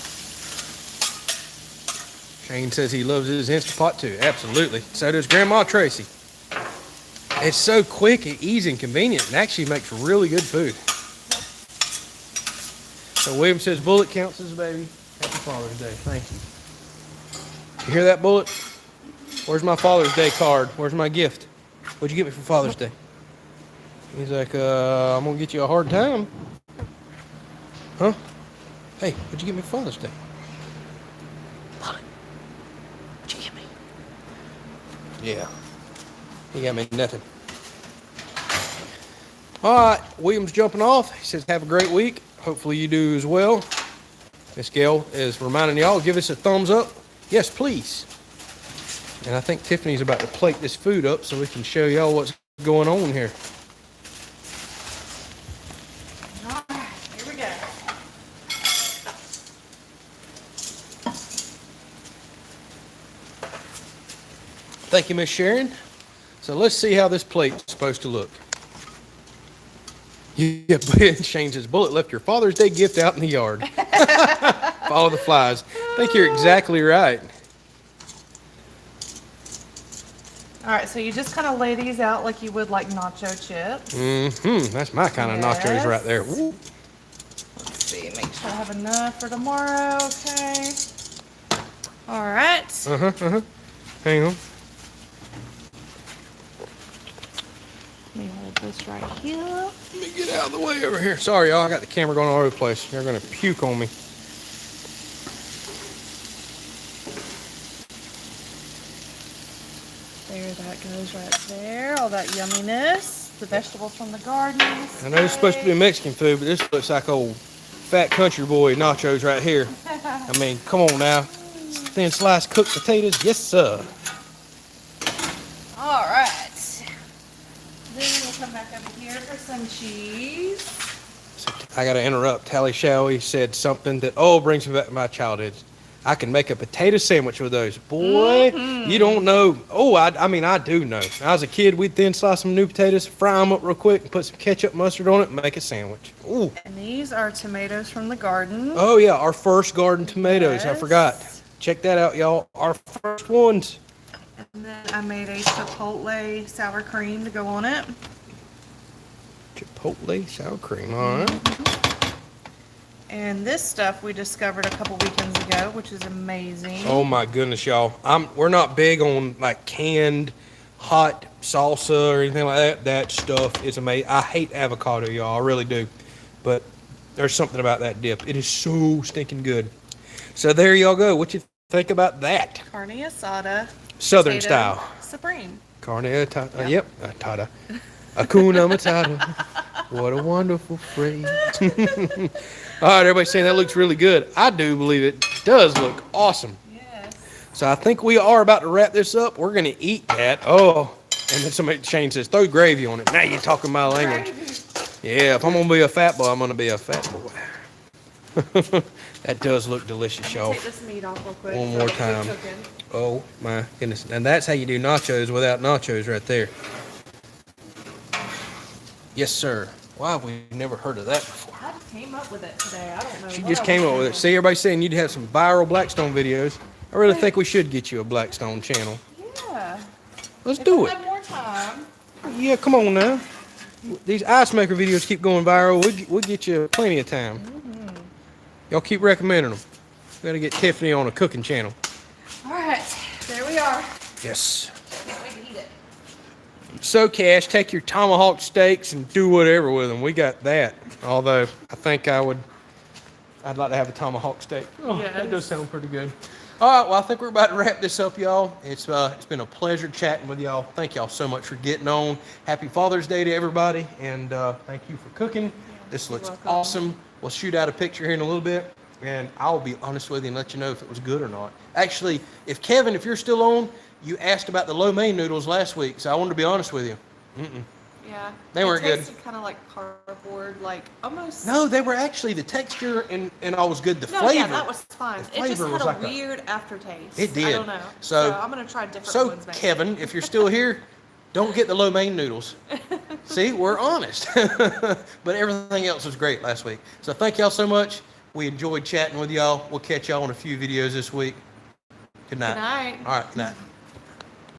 Shane says he loves his Instapot too. Absolutely. So does Grandma Tracy. It's so quick and easy and convenient, and actually makes really good food. So William says Bullet counts as a baby. Happy Father's Day. Thank you. You hear that, Bullet? Where's my Father's Day card? Where's my gift? What'd you get me for Father's Day? He's like, I'm gonna get you a hard time. Huh? Hey, what'd you get me for Father's Day? What'd you get me? Yeah. He got me nothing. All right, William's jumping off. He says, have a great week. Hopefully you do as well. Miss Gail is reminding y'all, give us a thumbs up. Yes, please. And I think Tiffany's about to plate this food up so we can show y'all what's going on here. All right, here we go. Thank you, Miss Sharon. So let's see how this plate's supposed to look. Yeah, Shane says, Bullet left your Father's Day gift out in the yard. Follow the flies. I think you're exactly right. All right, so you just kind of lay these out like you would like nacho chips. Mm-hmm. That's my kind of nachos right there. Woo. Let's see, make sure I have enough for tomorrow, okay. All right. Hang on. Let me hold this right here. Let me get out of the way over here. Sorry, y'all. I got the camera going all over the place. You're going to puke on me. There, that goes right there. All that yumminess. The vegetables from the garden. I know it's supposed to be Mexican food, but this looks like old fat country boy nachos right here. I mean, come on now. Thin sliced cooked potatoes. Yes, sir. All right. Then we'll come back over here for some cheese. I got to interrupt. Tally Showy said something that, brings me back to my childhood. I can make a potato sandwich with those. Boy, you don't know. Oh, I mean, I do know. When I was a kid, we'd thin slice some new potatoes, fry them up real quick, and put some ketchup mustard on it and make a sandwich. Ooh. And these are tomatoes from the garden. Oh, yeah, our first garden tomatoes. I Yes. forgot. Check that out, y'all. Our first ones. And then I made a chipotle sour cream to go on it. Chipotle sour cream, all right. And this stuff we discovered a couple weekends ago, which is amazing. Oh my goodness, y'all. We're not big on like canned hot salsa or anything like that. That stuff is amazing. I hate avocado, y'all. I really do. But there's something about that dip. It is so stinking good. So there y'all go. What you think about that? Carne asada. Southern potato style. Supreme. Carne asada. Yep. Asada. Hakuna Matata. What a wonderful phrase. All right, everybody saying that looks really good. I do believe it does look awesome. Yes. So I think we are about to wrap this up. We're going to eat that. Oh, and then Shane says, throw gravy on it. Now you're talking my language. Yeah, if I'm going to be a fat boy, I'm going to be a fat boy. That does look delicious, y'all. Take this meat off real quick. One more time. Oh, my goodness. And that's how you do nachos without nachos right there. Yes, sir. Why have we never heard of that before? I just came up with it today. I don't know. She just came up with it. See, everybody's saying you'd have some viral Blackstone videos. I really think we should get you a Blackstone channel. Yeah. Let's do If I it. had more time. Yeah, come on now. These Icemaker videos keep going viral. We'll get you plenty of time. Y'all keep recommending them. We gotta get Tiffany on a cooking channel. All right. There we are. Yes. Can't wait to eat it. So, Cash, take your tomahawk steaks and do whatever with them. We got that. Although, I think I'd like to have a tomahawk steak. Oh, Yes. That does sound pretty good. All right, well, I think we're about to wrap this up, y'all. It's been a pleasure chatting with y'all. Thank y'all so much for getting on. Happy Father's Day to everybody, and thank you for cooking. This looks welcome. awesome. We'll shoot out a picture here in a little bit, and I'll be honest with you and let you know if it was good or not. Actually, if you're still on, you asked about the lo mein noodles last week, so I wanted to be honest with you. Yeah. They weren't good. It tasted kind of like cardboard, like almost. No, they were actually, the texture and all was good. The No, flavor. yeah, that was fine. the It just flavor had was a like weird aftertaste. It did. I don't know. So- I'm gonna try different So, ones. Maybe. Kevin, if you're still here, don't get the lo mein noodles. See, we're honest. But everything else was great last week. So thank y'all so much. We enjoyed chatting with y'all. We'll catch y'all on a few videos this week. Good night. Good night. All right, good night.